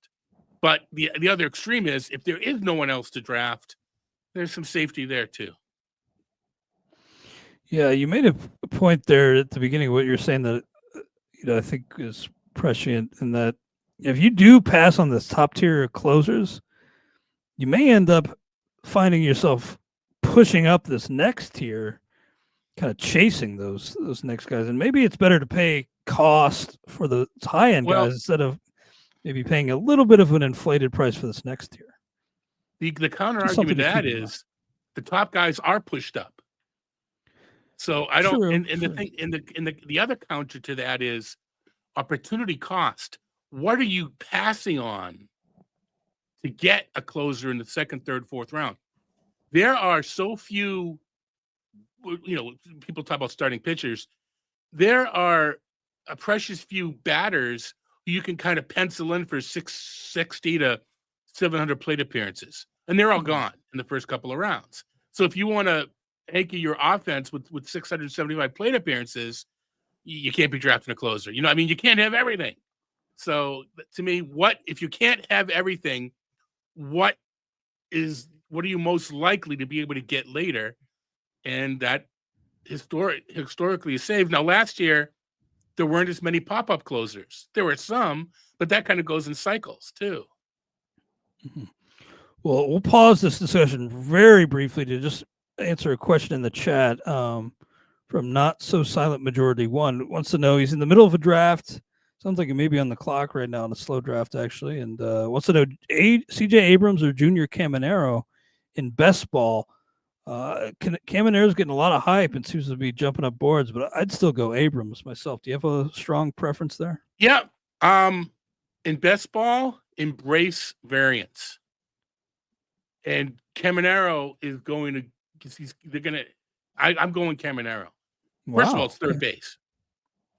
But the other extreme is if there is no one else to draft, there's some safety there too. Yeah, you made a point there at the beginning of what you're saying that I think is prescient in that if you do pass on this top tier of closers, you may end up finding yourself pushing up this next tier, kind of chasing those next guys. And maybe it's better to pay cost for the high end guys instead of maybe paying a little bit of an inflated price for this next tier. The counter argument to that is the top guys are pushed up. So I don't. The other counter to that is opportunity cost. What are you passing on to get a closer in the second, third, fourth round? There are so few. People talk about starting pitchers. There are a precious few batters who you can kind of pencil in for 660 to 700 plate appearances, and they're all gone in the first couple of rounds. So if you want to anchor your offense with 675 plate appearances, you can't be drafting a closer. You can't have everything. So to me, if you can't have everything, what are you most likely to be able to get later? And that historically is saved. Now, last year, there weren't as many pop-up closers. There were some, but that kind of goes in cycles too. Mm-hmm. Well, we'll pause this discussion very briefly to just answer a question in the chat from Not So Silent Majority 1. Wants to know, he's in the middle of a draft, Sounds like it may be on the clock right now in a slow draft, actually. And what's it? C.J. Abrams or Junior Caminero in best ball? Caminero's getting a lot of hype and seems to be jumping up boards, but I'd still go Abrams myself. Do you have a strong preference there? Yeah. In best ball, embrace variance. And Caminero is going to. I'm going Caminero. First of all, it's third base.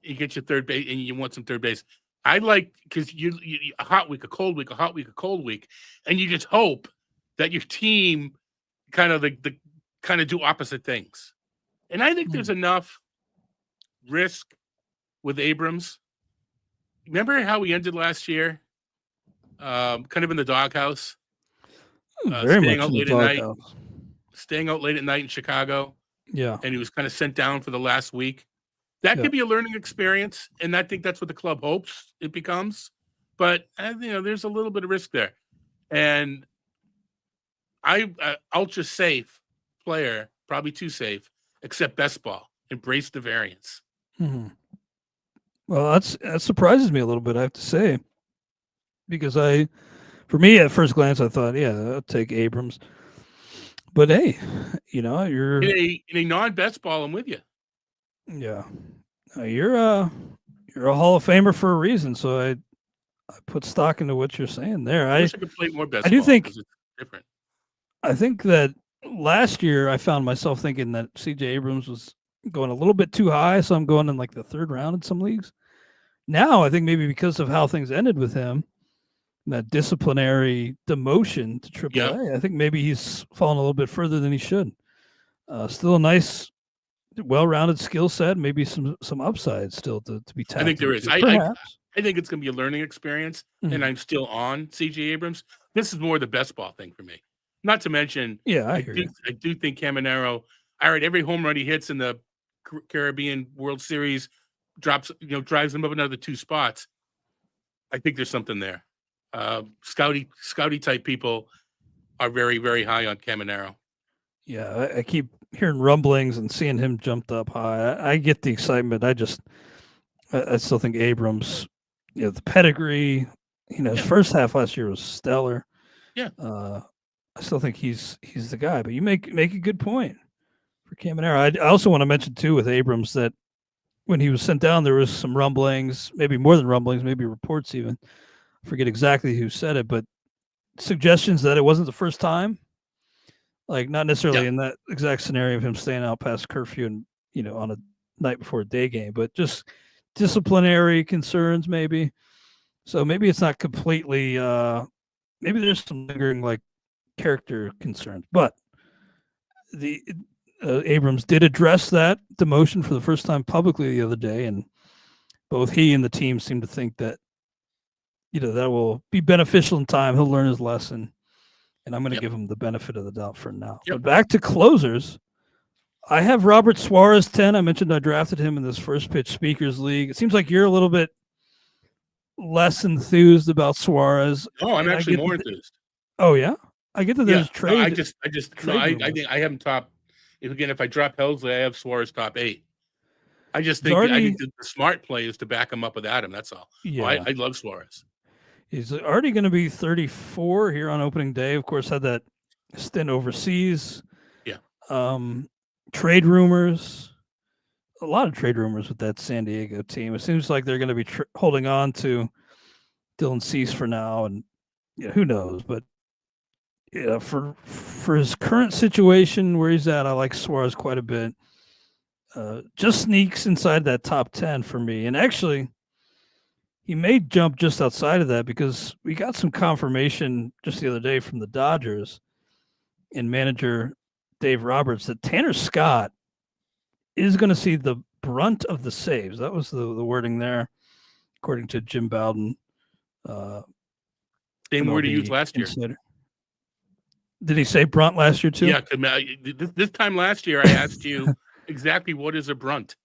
You get your third base, and you want some third base. I like because you a hot week, a cold week, a hot week, a cold week, and you just hope that your team kind of do opposite things. And I think there's enough risk with Abrams. Remember how we ended last year? Kind of in the doghouse. Very much in the doghouse. Staying out late at night in Chicago. Yeah. And he was kind of sent down for the last week. That could be a learning experience, and I think that's what the club hopes it becomes. But there's a little bit of risk there, and ultra safe player, probably too safe, except best ball. Embrace the variance. Mm-hmm. Well, that surprises me a little bit, I have to say, because for me at first glance, I thought, I'll take Abrams. But hey, you're in a non-best ball. I'm with you. Yeah, you're a Hall of Famer for a reason. So I put stock into what you're saying there. I wish I could play more best. I do think it's different. I think that last year I found myself thinking that C.J. Abrams was going a little bit too high, so I'm going in like the third round in some leagues. Now I think maybe because of how things ended with him, that disciplinary demotion to AAA, I think maybe he's fallen a little bit further than he should. Still a nice, well-rounded skill set, maybe some upside still to be tapped. I think there is. I think it's going to be a learning experience, and I'm still on C.J. Abrams. This is more the best ball thing for me. Not to mention, I do think Caminero. All right, every home run he hits in the Caribbean World Series drives him up another 2 spots. I think there's something there. Scouty type people are very, very high on Caminero. Yeah, I keep hearing rumblings and seeing him jumped up high. I get the excitement. I still think Abrams, the pedigree, his first half last year was stellar. Yeah. I still think he's the guy. But you make a good point for Caminero. I also want to mention too with Abrams that when he was sent down, there was some rumblings, maybe more than rumblings, maybe reports even. I forget exactly who said it, but suggestions that it wasn't the first time. Like not necessarily in that exact scenario of him staying out past curfew and on a night before a day game, but just disciplinary concerns maybe. So maybe it's not completely. Maybe there's some lingering like character concerns, but the Abrams did address that demotion for the first time publicly the other day, and both he and the team seem to think that that will be beneficial in time. He'll learn his lesson. And I'm going to give him the benefit of the doubt for now. But back to closers, I have Robert Suarez 10. I mentioned I drafted him in this first pitch speakers league. It seems like you're a little bit less enthused about Suarez. Oh, I'm actually more enthused. Oh yeah, I get that there's trade. No, I think I have him top. If I drop Helsley, I have Suarez top 8. I just think I think the smart play is to back him up with Adam. That's all. Yeah, I love Suarez. He's already going to be 34 here on opening day. Of course, had that stint overseas. Yeah. Trade rumors. A lot of trade rumors with that San Diego team. It seems like they're going to be holding on to Dylan Cease for now, and who knows? But for his current situation where he's at, I like Suarez quite a bit. Just sneaks inside that top 10 for me, and actually. He may jump just outside of that because we got some confirmation just the other day from the Dodgers and manager Dave Roberts that Tanner Scott is going to see the brunt of the saves. That was the wording there, according to Jim Bowden. Same word he used last year. Did he say brunt last year too? Yeah. This time last year, I asked you exactly what is a brunt,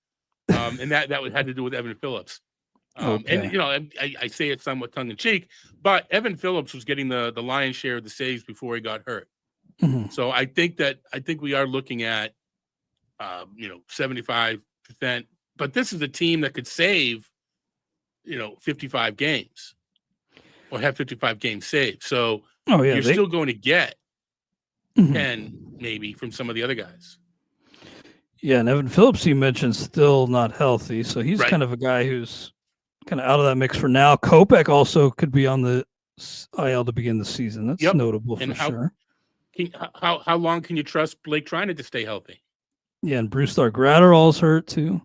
and that had to do with Evan Phillips. And I say it somewhat tongue in cheek, but Evan Phillips was getting the lion's share of the saves before he got hurt. Mm-hmm. So I think we are looking at 75%. But this is a team that could save 55 games or have 55 games saved. So you're still going to get Mhm. 10 maybe from some of the other guys. Yeah, and Evan Phillips, you mentioned, still not healthy. So he's Right. kind of a guy who's kind of out of that mix for now. Kopech also could be on the IL to begin the season. That's Yep. notable And for sure. How long can you trust Blake Treinen to stay healthy? Yeah, and Brusdar Gratterall's hurt too.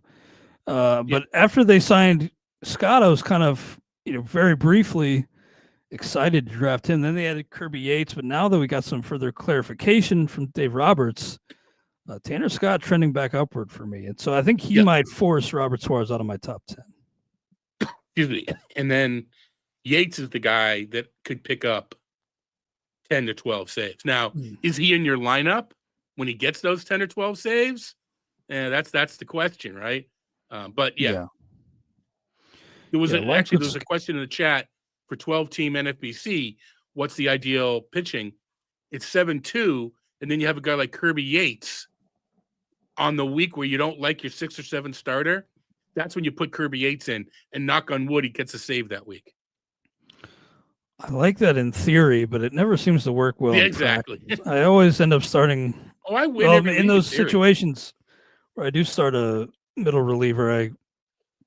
But after they signed Scott, I was kind of, very briefly excited to draft him. Then they added Kirby Yates. But now that we got some further clarification from Dave Roberts, Tanner Scott trending back upward for me. And so I think he might force Robert Suarez out of my top 10. Excuse me. And then Yates is the guy that could pick up 10 to 12 saves. Now, is he in your lineup when he gets those 10 or 12 saves? That's the question, right? But there was a question in the chat for 12-team NFBC. What's the ideal pitching? It's 7-2, and then you have a guy like Kirby Yates on the week where you don't like your 6 or 7 starter. That's when you put Kirby Yates in, and knock on wood, he gets a save that week. I like that in theory, but it never seems to work well. Yeah, exactly. I always end up starting. I win in those situations where I do start a middle reliever, I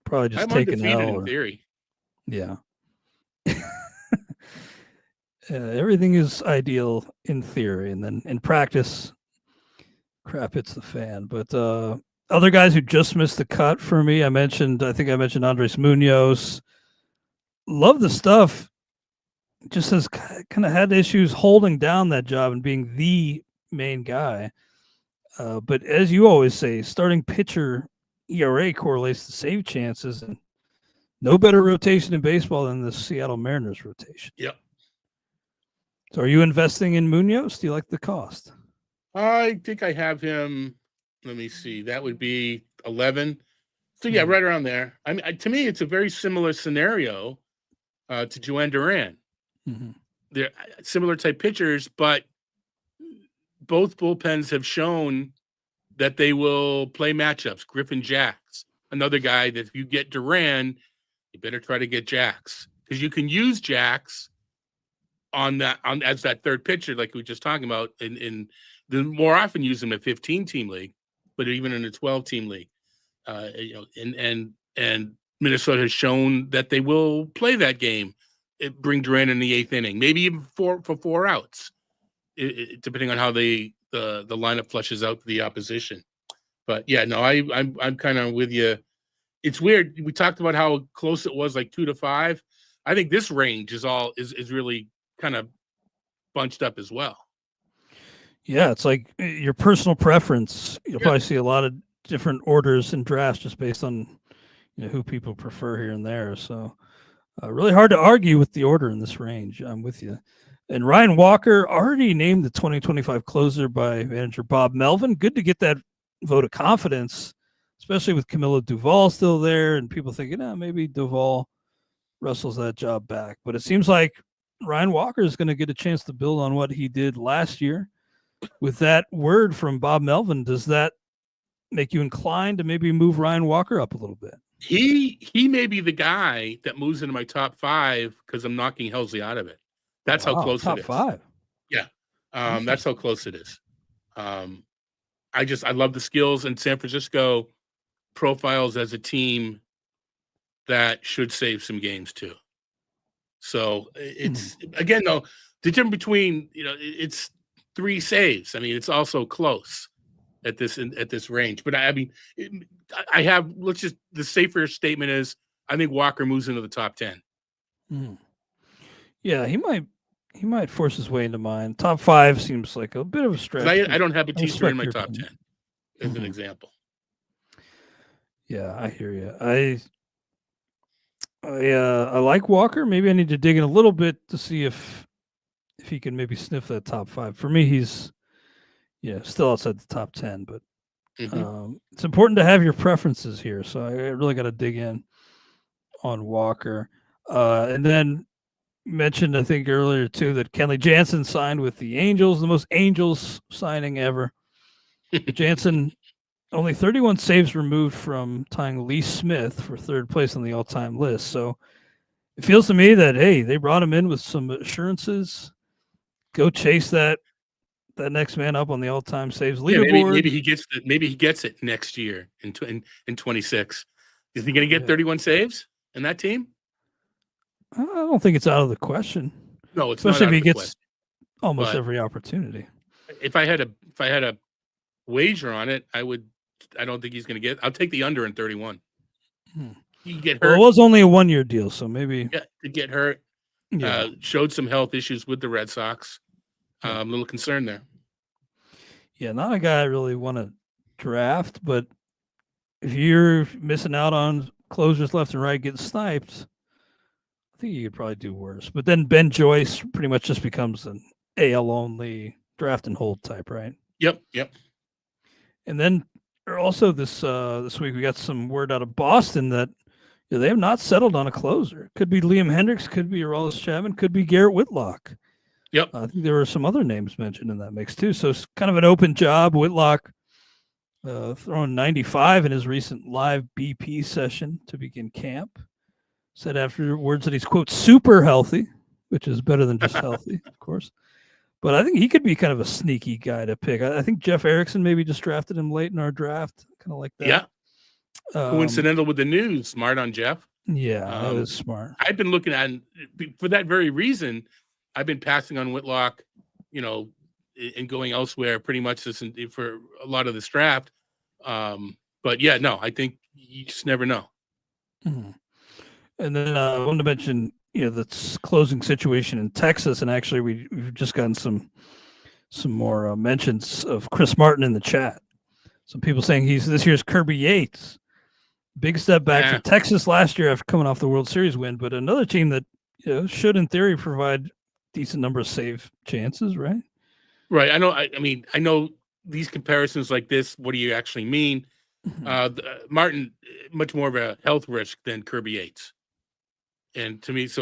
probably just take an L. In theory. Yeah. Everything is ideal in theory, and then in practice, crap hits the fan. But other guys who just missed the cut for me, I think I mentioned Andres Munoz. Love the stuff. Just has kind of had issues holding down that job and being the main guy. But as you always say, starting pitcher ERA correlates to save chances, and no better rotation in baseball than the Seattle Mariners rotation. Yep. So are you investing in Munoz? Do you like the cost? I think I have him. Let me see. That would be 11. So yeah, right around there. I mean, to me, it's a very similar scenario to Jhoan Duran. Mm-hmm. They're similar type pitchers, but both bullpens have shown that they will play matchups. Griffin Jax, another guy that if you get Duran, you better try to get Jax, because you can use Jax as that third pitcher, like we were just talking about, in the more often use him in a 15-team league, but even in a 12-team league. And Minnesota has shown that they will play that game. Bring Duran in the 8th inning, maybe even for 4 outs, depending on how the lineup flushes out for the opposition. But yeah, no, I'm kind of with you. It's weird. We talked about how close it was, like 2 to 5. I think this range is really kind of bunched up as well. Yeah, it's like your personal preference. You'll probably see a lot of different orders in drafts just based on who people prefer here and there. So really hard to argue with the order in this range. I'm with you. And Ryan Walker already named the 2025 closer by manager Bob Melvin. Good to get that vote of confidence, especially with Camilo Duvall still there and people thinking, maybe Duvall wrestles that job back. But it seems like Ryan Walker is going to get a chance to build on what he did last year. With that word from Bob Melvin, does that make you inclined to maybe move Ryan Walker up a little bit? He may be the guy that moves into my top 5 because I'm knocking Helsley out of it. That's how close it is. Top 5. Yeah. That's how close it is. I love the skills, and San Francisco profiles as a team that should save some games too. So it's again, though, the difference between, it's 3 saves. I mean, it's also close at this range. But I mean, I have, the safer statement is I think Walker moves into the top 10. Yeah, he might force his way into mine. Top 5 seems like a bit of a stretch. I don't have Bautista in my top 10 as an example. Yeah, I hear you. I like Walker. Maybe I need to dig in a little bit to see if he can maybe sniff that top 5. For me, he's still outside the top 10, but it's important to have your preferences here. So I really got to dig in on Walker. And then mentioned, I think earlier too, that Kenley Jansen signed with the Angels, the most Angels signing ever. Jansen only 31 saves removed from tying Lee Smith for third place on the all-time list. So it feels to me that, hey, they brought him in with some assurances. Go chase that next man up on the all-time saves leaderboard. Maybe he gets it next year in 26. Is he going to get 31 saves in that team? I don't think it's out of the question. No, it's especially not if he gets question. almost every opportunity. If I had a wager on it, I don't think he's going to get. I'll take the under in 31. He get hurt. Well, it was only a 1-year deal, so maybe to get hurt. Yeah. Showed some health issues with the Red Sox. I'm a little concerned there. Yeah, not a guy I really want to draft, but if you're missing out on closers left and right getting sniped, I think you could probably do worse. But then Ben Joyce pretty much just becomes an AL only draft and hold type, right? Yep. And then also this week we got some word out of Boston that they have not settled on a closer. Could be Liam Hendricks, could be Aroldis Chapman, could be Garrett Whitlock. Yep. I think there were some other names mentioned in that mix too. So it's kind of an open job. Whitlock throwing 95 in his recent live BP session to begin camp. Said afterwards that he's, quote, super healthy, which is better than just healthy, of course. But I think he could be kind of a sneaky guy to pick. I think Jeff Erickson maybe just drafted him late in our draft, kind of like that. Yeah. Coincidental with the news. Smart on Jeff. Yeah, that was smart. I've been looking at, for that very reason, I've been passing on Whitlock, and going elsewhere pretty much for a lot of this draft. But yeah, no, I think you just never know. Mm-hmm. And then I wanted to mention, the closing situation in Texas, and actually we've just gotten some more mentions of Chris Martin in the chat. Some people saying he's this year's Kirby Yates. Big step back for Texas last year after coming off the World Series win, but another team that should, in theory, provide decent number of save chances, right? Right. I know. I know these comparisons like this. What do you actually mean? Martin, much more of a health risk than Kirby Yates. And to me, if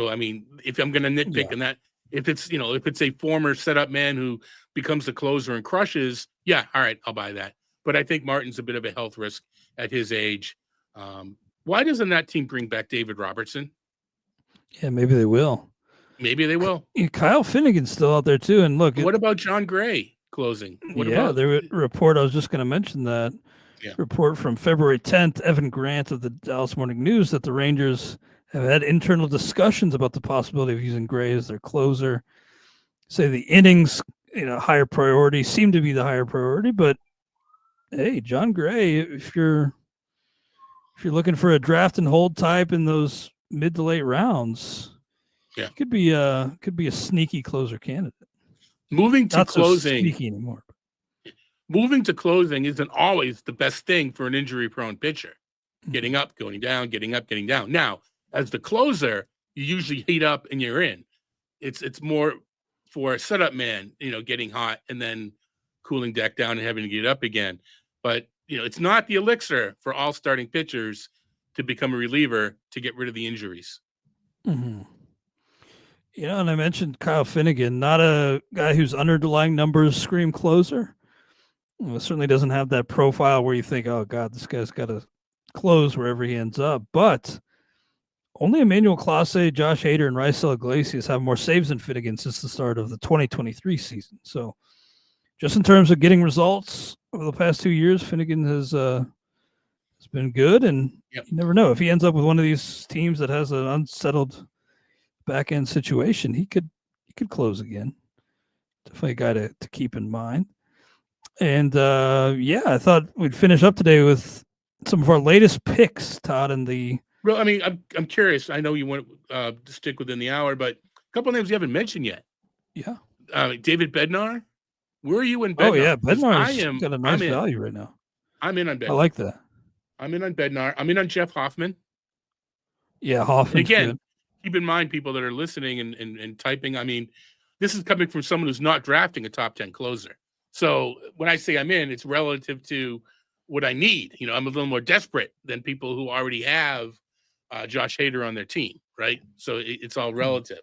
I'm going to nitpick in that, if it's a former setup man who becomes the closer and crushes, yeah, all right, I'll buy that. But I think Martin's a bit of a health risk at his age. Why doesn't that team bring back David Robertson? Yeah, maybe they will. Maybe they will. Kyle Finnegan's still out there too. And look, what about John Gray closing? There report. I was just going to mention that report from February 10th. Evan Grant of the Dallas Morning News that the Rangers have had internal discussions about the possibility of using Gray as their closer. Say the innings, higher priority, seem to be the higher priority. But hey, John Gray, if you're looking for a draft and hold type in those mid to late rounds, could be a sneaky closer candidate. Moving to Not closing, so sneaky anymore. Moving to closing isn't always the best thing for an injury-prone pitcher. Getting up, going down, getting up, getting down. Now, as the closer, you usually heat up and you're in. It's more for a setup man, getting hot and then cooling back down and having to get up again. But it's not the elixir for all starting pitchers to become a reliever to get rid of the injuries. Mm-hmm. And I mentioned Kyle Finnegan, not a guy whose underlying numbers scream closer. Certainly doesn't have that profile where you think, oh, God, this guy's got to close wherever he ends up. But only Emmanuel Clase, Josh Hader, and Raisel Iglesias have more saves than Finnegan since the start of the 2023 season. So just in terms of getting results over the past 2 years, Finnegan has been good. And you never know. If he ends up with one of these teams that has an unsettled back-end situation, he could close again. Definitely a guy to keep in mind. And I thought we'd finish up today with some of our latest picks, Todd, in the. Well, I'm curious. I know you want to stick within the hour, but a couple of names you haven't mentioned yet. Yeah. David Bednar. Where are you in Bednar? Oh yeah, Bednar's got a nice value right now. I'm in on Bednar. I like that. I'm in on Bednar. I'm in on Jeff Hoffman. Yeah, Hoffman. Again, good. Keep in mind, people that are listening and typing. This is coming from someone who's not drafting a top 10 closer. So when I say I'm in, it's relative to what I need. I'm a little more desperate than people who already have Josh Hader on their team, right? So it's all relative.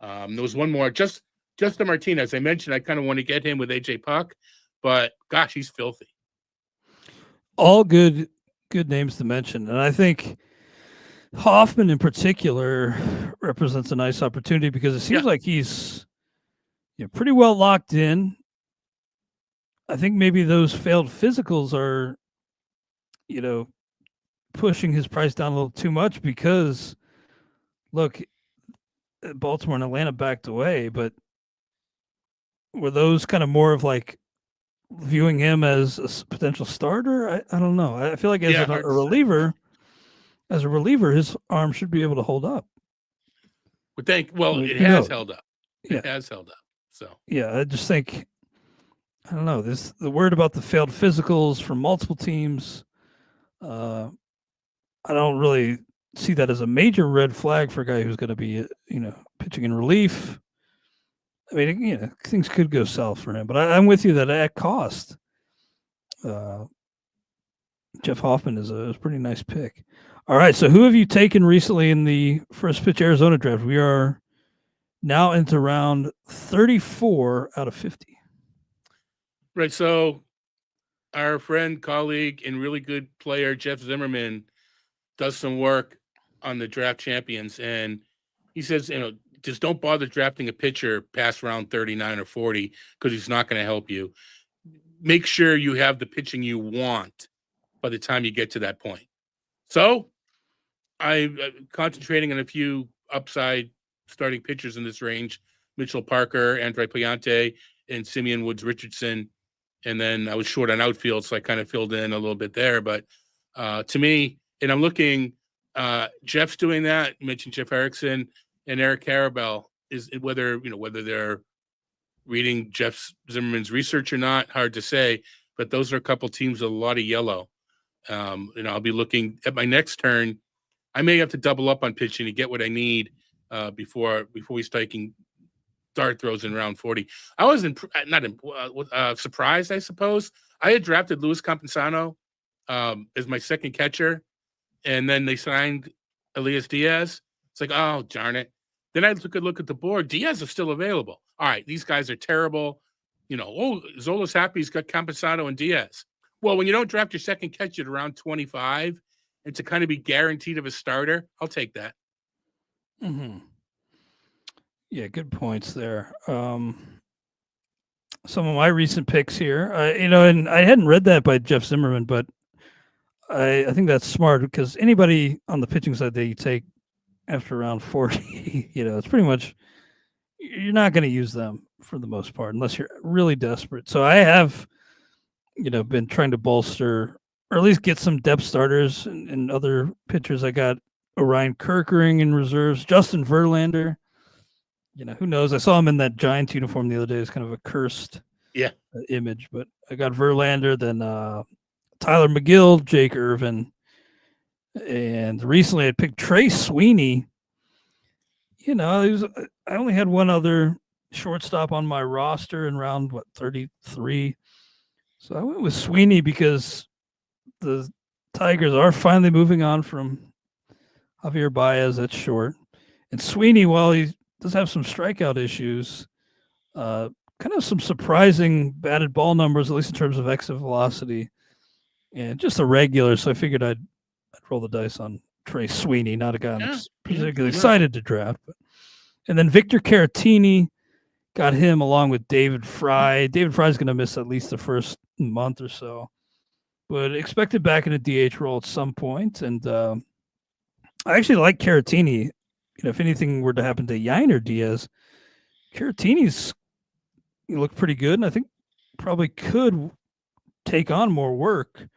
There was one more, Justin Martinez. I mentioned I kind of want to get him with AJ Puck, but gosh, he's filthy. all good names to mention, and I think Hoffman in particular represents a nice opportunity because it seems like he's pretty well locked in. I think maybe those failed physicals are, pushing his price down a little too much because, look, Baltimore and Atlanta backed away, but were those kind of more of like viewing him as a potential starter? I don't know. I feel like as a reliever, his arm should be able to hold up. It has held up. It has held up. So yeah, I just think I don't know. The word about the failed physicals from multiple teams. I don't really see that as a major red flag for a guy who's going to be, pitching in relief. I mean, things could go south for him, but I'm with you that at cost, Jeff Hoffman is a pretty nice pick. All right, so who have you taken recently in the first pitch Arizona draft? We are now into round 34 out of 50. Right, so our friend, colleague, and really good player, Jeff Zimmerman, does some work on the draft champions. And he says, just don't bother drafting a pitcher past round 39 or 40 because he's not going to help you. Make sure you have the pitching you want by the time you get to that point. So I'm concentrating on a few upside starting pitchers in this range: Mitchell Parker, Andre Payante, and Simeon Woods Richardson. And then I was short on outfield, so I kind of filled in a little bit there. But to me, and I'm looking, Jeff's doing that. You mentioned Jeff Erickson and Eric Karabell. Is whether they're reading Jeff Zimmerman's research or not, hard to say. But those are a couple teams with a lot of yellow. I'll be looking at my next turn. I may have to double up on pitching to get what I need before we start taking dart throws in round 40. I was surprised, I suppose. I had drafted Luis Campusano as my second catcher, and then they signed Elias Diaz. It's like, oh, darn it. Then I took a look at the board. Diaz is still available. All right, these guys are terrible. Zola's happy he's got Campusano and Diaz. Well, when you don't draft your second catcher at around 25, and to kind of be guaranteed of a starter, I'll take that. Mm-hmm. Yeah, good points there. Some of my recent picks here, and I hadn't read that by Jeff Zimmerman, but I think that's smart because anybody on the pitching side that you take after round 40, it's pretty much you're not going to use them for the most part unless you're really desperate. So I have, been trying to bolster or at least get some depth starters and other pitchers. I got Orion Kerkering in reserves, Justin Verlander. Who knows? I saw him in that Giants uniform the other day. It's kind of a cursed image, but I got Verlander, then Tyler McGill, Jake Irvin, and recently I picked Trey Sweeney. I only had one other shortstop on my roster in round 33, so I went with Sweeney because the Tigers are finally moving on from Javier Baez at short, and Sweeney, while he does have some strikeout issues, kind of some surprising batted ball numbers, at least in terms of exit velocity, and just a regular. So I figured I'd roll the dice on Trey Sweeney, not a guy I'm particularly excited to draft. And then Victor Caratini, got him along with David Fry. David Fry's going to miss at least the first month or so, but expected back in a DH role at some point. And I actually like Caratini. If anything were to happen to Yainer Diaz, Caratini's looked pretty good, and I think probably could take on more work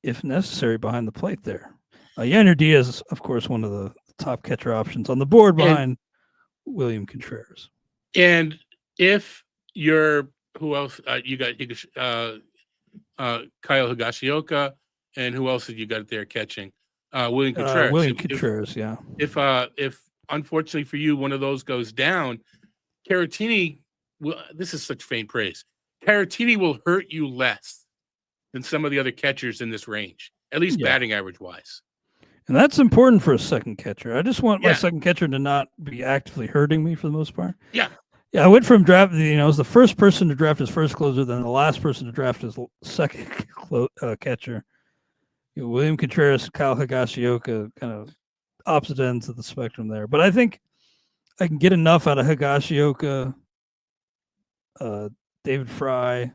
if necessary behind the plate there. Yainer Diaz is, of course, one of the top catcher options on the board behind William Contreras. And if you're who else you got? Kyle Higashioka, and who else did you got there catching? William Contreras. Contreras, yeah. If unfortunately for you, one of those goes down, Caratini will. This is such faint praise. Caratini will hurt you less than some of the other catchers in this range, at least batting average wise. And that's important for a second catcher. I just want my second catcher to not be actively hurting me for the most part. Yeah. Yeah, I went from draft, I was the first person to draft his first closer, then the last person to draft his second catcher. William Contreras and Kyle Higashioka, kind of opposite ends of the spectrum there. But I think I can get enough out of Higashioka, David Fry,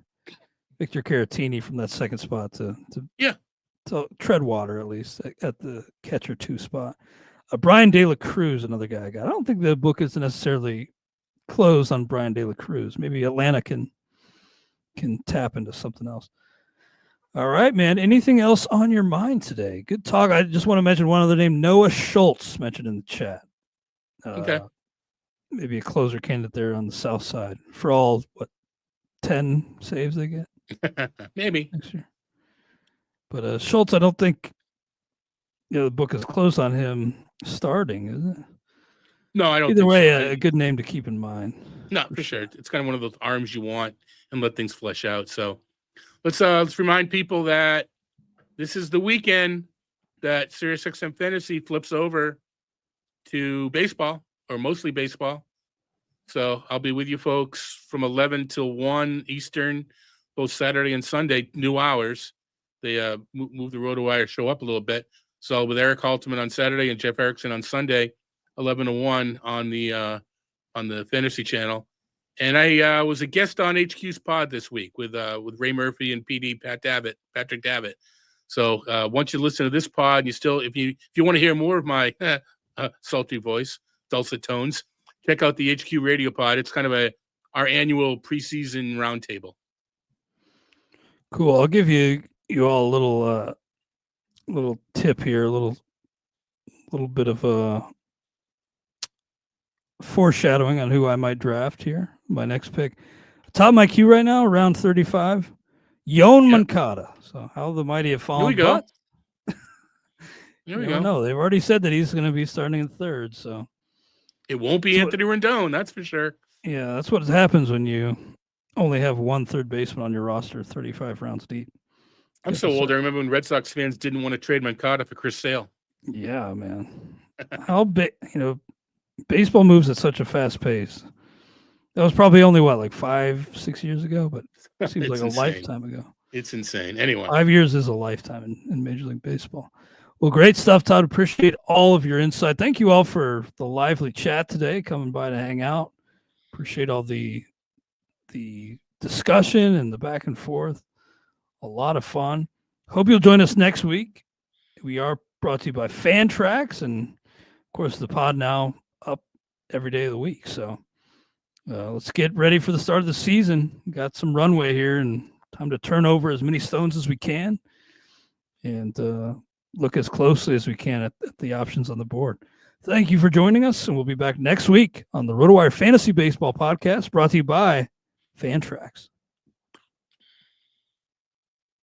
Victor Caratini from that second spot to tread water, at least at the catcher 2 spot. Brian De La Cruz, another guy I got. I don't think the book is necessarily closed on Brian De La Cruz. Maybe Atlanta can tap into something else. All right, man. Anything else on your mind today? Good talk. I just want to mention one other name, Noah Schultz, mentioned in the chat. Okay. Maybe a closer candidate there on the south side for all, 10 saves they get? Maybe. Next year. But Schultz, I don't think the book is closed on him starting, is it? No, I don't. Either way, a good name to keep in mind. No, for sure. It's kind of one of those arms you want and let things flesh out. So let's remind people that this is the weekend that SiriusXM Fantasy flips over to baseball, or mostly baseball. So I'll be with you folks from 11 till 1 Eastern, both Saturday and Sunday, new hours. They moved the RotoWire show up a little bit. So with Eric Halterman on Saturday and Jeff Erickson on Sunday, 11 to 1 on the Fantasy Channel. And I was a guest on HQ's pod this week with Ray Murphy and PD Patrick Davitt. So once you listen to this pod, you still, if you want to hear more of my sultry voice, dulcet tones, check out the HQ Radio Pod. It's kind of our annual preseason roundtable. Cool. I'll give you all a little tip here, a little bit of a foreshadowing on who I might draft here. My next pick, top of my queue right now, around 35, Jhoan Moncada. So how the mighty have fallen. Here we go. Here we go. No, they've already said that he's going to be starting in third. So it won't be Anthony Rendon, that's for sure. Yeah, that's what happens when you only have one third baseman on your roster 35 rounds deep. I'm so old. I remember when Red Sox fans didn't want to trade Moncada for Chris Sale. Yeah, man. How big, baseball moves at such a fast pace. That was probably only 5-6 years ago, but it seems like insane. A lifetime ago. It's insane. Anyway, 5 years is a lifetime in Major League Baseball. Well, great stuff, Todd. Appreciate all of your insight. Thank you all for the lively chat today, coming by to hang out. Appreciate all the discussion and the back and forth. A lot of fun. Hope you'll join us next week. We are brought to you by Fantrax, and of course the pod now up every day of the week. So let's get ready for the start of the season. We got some runway here and time to turn over as many stones as we can and look as closely as we can at the options on the board. Thank you for joining us, and we'll be back next week on the RotoWire Fantasy Baseball Podcast, brought to you by Fantrax.